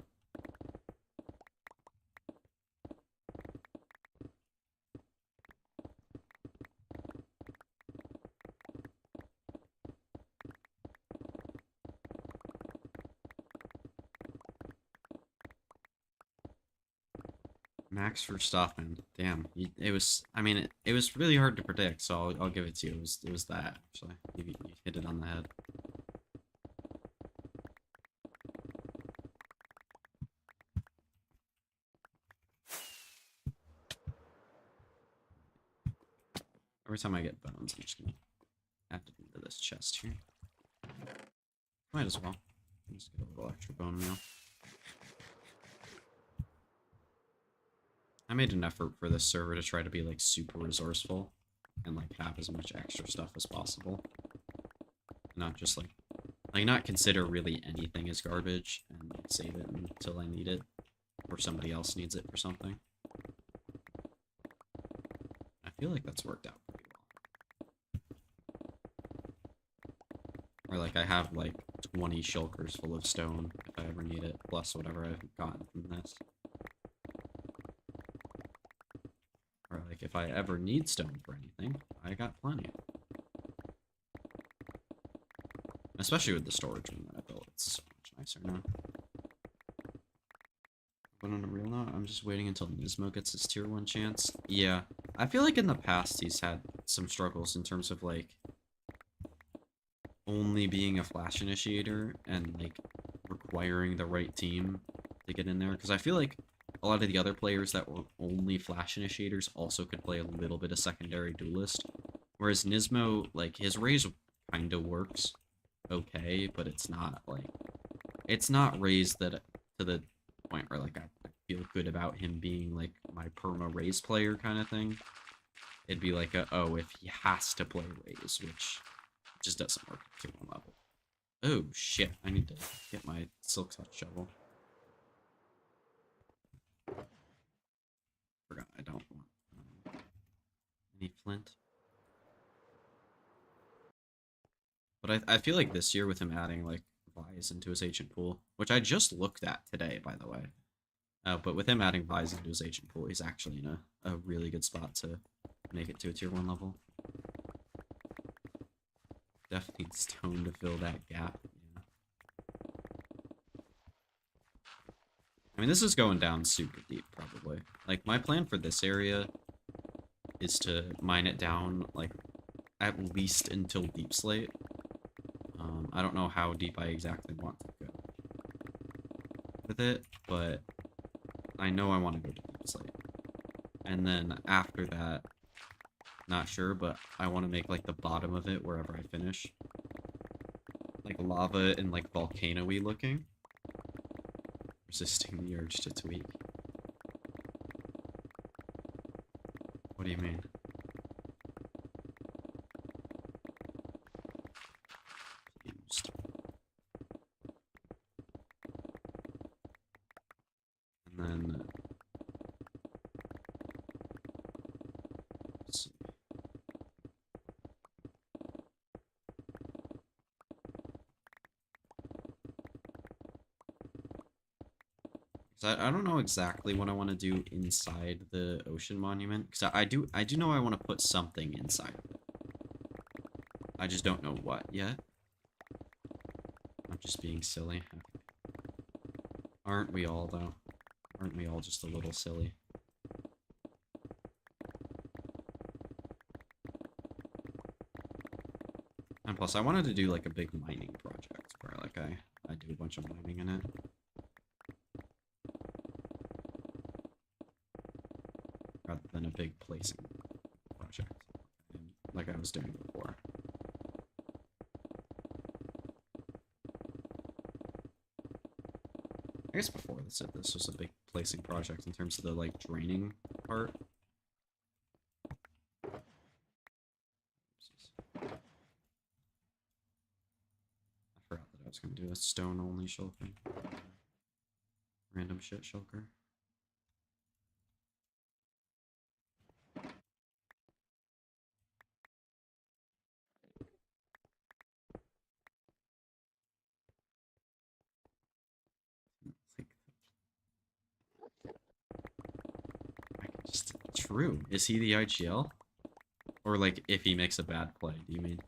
S1: Max Verstappen. Damn, it was. I mean, it was really hard to predict, so I'll give it to you. It was that actually. You hit it on the head. Every time I get bones, I'm just gonna add it into this chest here. Might as well. Just get a little extra bone meal. I made an effort for this server to try to be like super resourceful and like have as much extra stuff as possible. Not just like not consider really anything as garbage and like, save it until I need it or somebody else needs it for something. I feel like that's worked out pretty well. Or like I have like 20 shulkers full of stone if I ever need it, plus whatever I've gotten from this. Or like if I ever need stone for anything, I got plenty. Especially with the storage room that I built, it's so much nicer now. But on a real note, I'm just waiting until Nismo gets his tier 1 chance. Yeah, I feel like in the past he's had some struggles in terms of like only being a flash initiator and like requiring the right team to get in there. Because I feel like a lot of the other players that were only flash initiators also could play a little bit of secondary duelist. Whereas Nismo, like his raise kind of works okay, but it's not like it's not raised that to the point where like I feel good about him being like my perma raise player kind of thing. It'd be like oh, if he has to play raise, which just doesn't work at tier 1 level. Oh shit, I need to get my silk touch shovel. Forgot I don't want any flint. But I feel like this year with him adding like Vise into his agent pool, which I just looked at today, by the way. But with him adding Vise into his agent pool, he's actually in a really good spot to make it to a tier 1 level. Definitely need stone to fill that gap. Yeah. I mean, this is going down super deep, probably. Like, my plan for this area is to mine it down, like, at least until Deep Slate. I don't know how deep I exactly want to go with it, but I know I want to go to Deep Slate. And then after that, not sure, but I want to make, like, the bottom of it wherever I finish. Like, lava and, like, volcano-y looking. Resisting the urge to tweak. What do you mean? Used. And then... let's see. I don't know exactly what I want to do inside the ocean monument, because I do know I want to put something inside of it. I just don't know what yet. I'm just being silly. Okay. Aren't we all, though? Aren't we all just a little silly? And plus, I wanted to do like a big mining project where like I do a bunch of mining in it. Rather than a big placing project, like I was doing before. I guess before this was a big placing project in terms of the like draining part. I forgot that I was gonna do a stone only shulker. Random shit shulker. Just true. Is he the IGL? Or like if he makes a bad play, do you mean?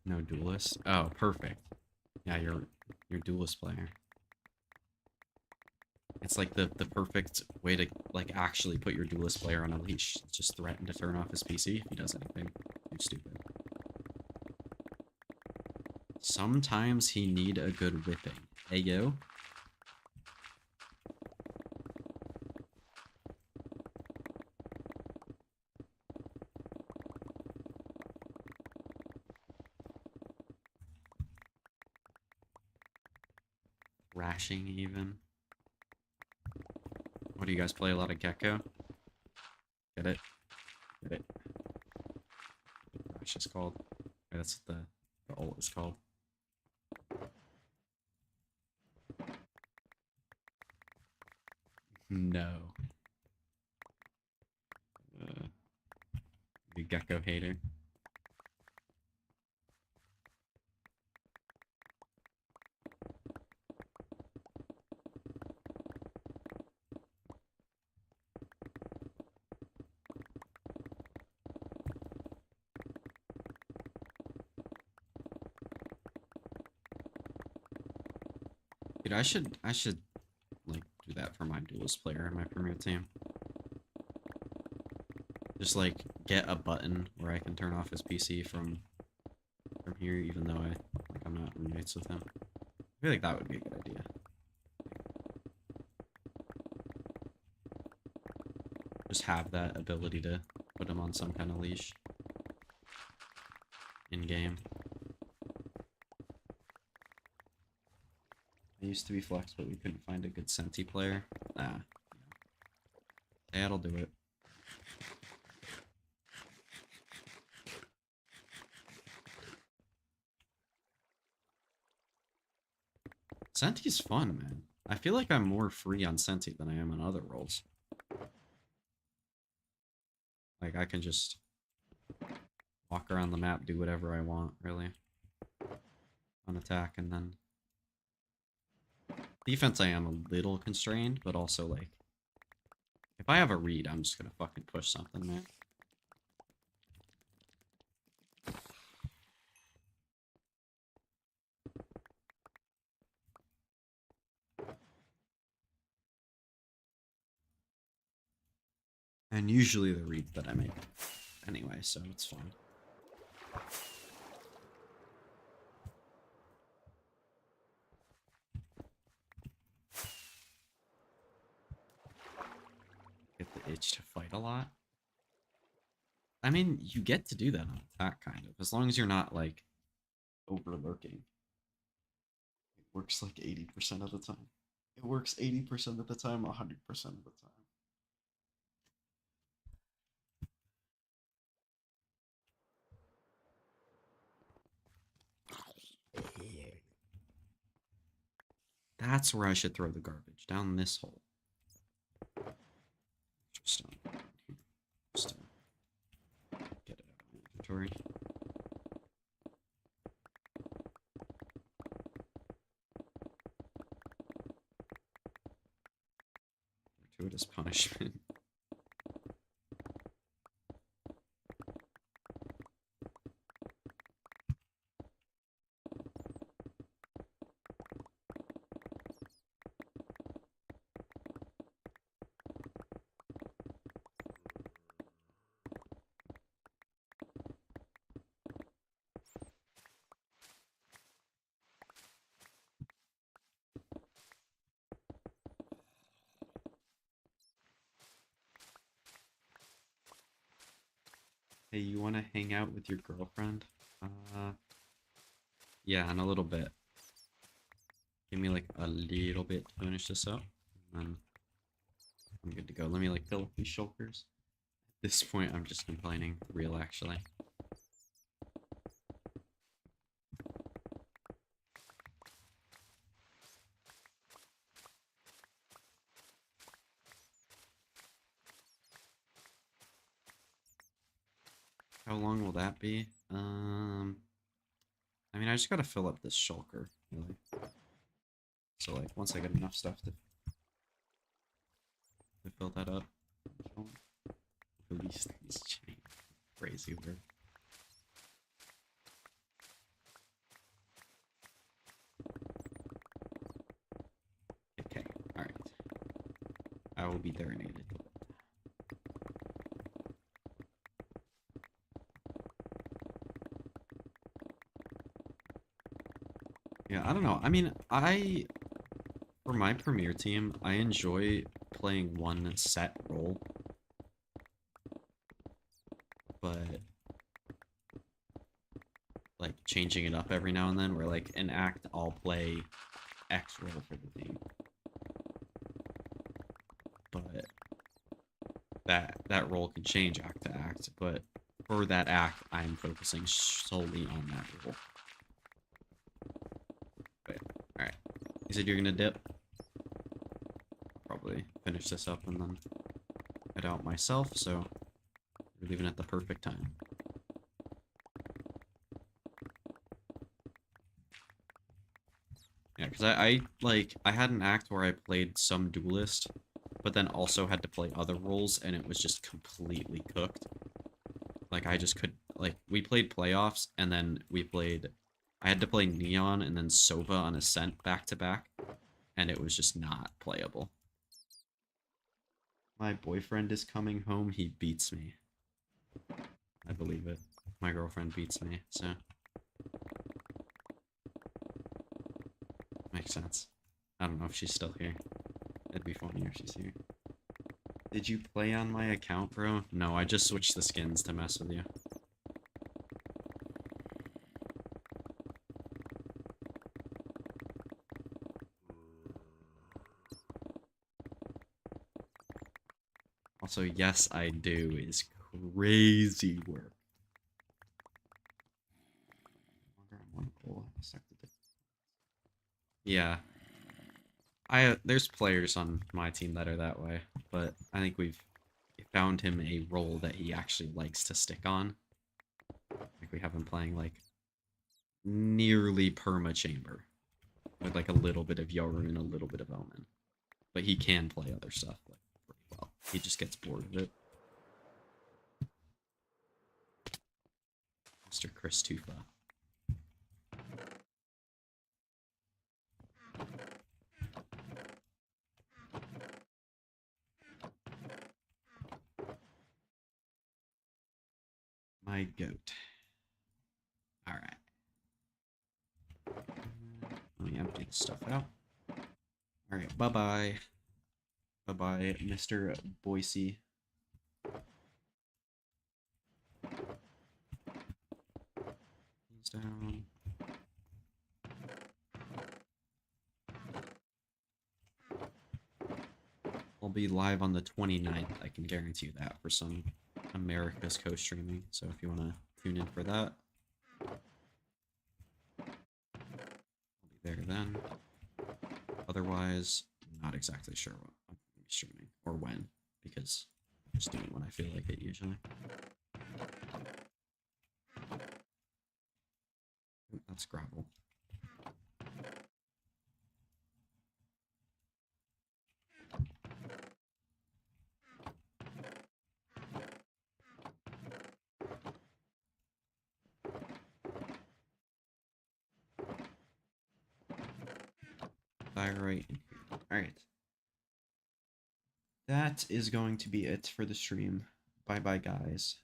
S1: No duelist? Oh, perfect. Yeah, you're duelist player. It's like the perfect way to like actually put your duelist player on a leash. Just threaten to turn off his PC if he does anything too stupid. Sometimes he need a good whipping. Hey yo. Thrashing even. What do you guys play? A lot of Gecko? Get it? Get it? Thrash is called. That's what the ult is called. No. The Gecko hater. Dude, I should like do that for my duelist player in my premier team. Just like get a button where I can turn off his PC from here, even though I'm not roommates with him. I feel like that would be a good idea. Just have that ability to put him on some kind of leash in game. I used to be flex, but we couldn't find a good Senti player. Nah. That'll do it. Senti's fun, man. I feel like I'm more free on Senti than I am on other roles. Like, I can just walk around the map, do whatever I want, really. On attack, and then... Defense, I am a little constrained, but also, like... If I have a read, I'm just gonna fucking push something, man. And usually the reads that I make anyway, so it's fine. Get the itch to fight a lot. I mean, you get to do that on attack, kind of, as long as you're not, like, overlurking. It works like 80% of the time. It works 80% of the time, 100% of the time. That's where I should throw the garbage, down this hole. Just, just get it out of my inventory. Gratuitous punishment. Hey, you want to hang out with your girlfriend? Yeah, in a little bit. Give me like a little bit to finish this up, and then I'm good to go. Let me like fill up these shoulders. At this point, I'm just complaining, real actually. How long will that be? I mean, I just gotta fill up this shulker, really. So, like, once I get enough stuff to fill that up, release these chains. Crazy word. Okay, alright. I will be derinated. Yeah, I don't know. I mean, for my premier team, I enjoy playing one set role. But like changing it up every now and then, where like an act I'll play X role for the team. But that role can change act to act, but for that act I'm focusing solely on that role. But alright. You said you're gonna dip? Probably finish this up and then head out myself, so we're leaving at the perfect time. Yeah, because I had an act where I played some duelist, but then also had to play other roles, and it was just completely cooked. Like, I just could, like, we played playoffs, and then I had to play Neon and then Sova on Ascent back-to-back, and it was just not playable. My boyfriend is coming home, he beats me. I believe it. My girlfriend beats me, so... Makes sense. I don't know if she's still here. It'd be funny if she's here. Did you play on my account, bro? No, I just switched the skins to mess with you. Also, yes, I do is crazy work. Yeah. There's players on my team that are that way, but I think we've found him a role that he actually likes to stick on. Like, we have him playing, like, nearly perma chamber. With, like, a little bit of Yorun and a little bit of Omen. But he can play other stuff, like, pretty well. He just gets bored of it. Mr. Chris Tufa. My goat. Alright. Let me empty this stuff out. Alright, bye-bye. Bye-bye, Mr. Boise. He's down. I'll be live on the 29th, I can guarantee you that, for some America's co-streaming, so if you want to tune in for that, I'll be there then. Otherwise, not exactly sure what I'm going to be streaming, or when, because I'm just doing it when I feel like it, usually. Ooh, that's gravel. Thyroid. Alright. That is going to be it for the stream. Bye-bye, guys.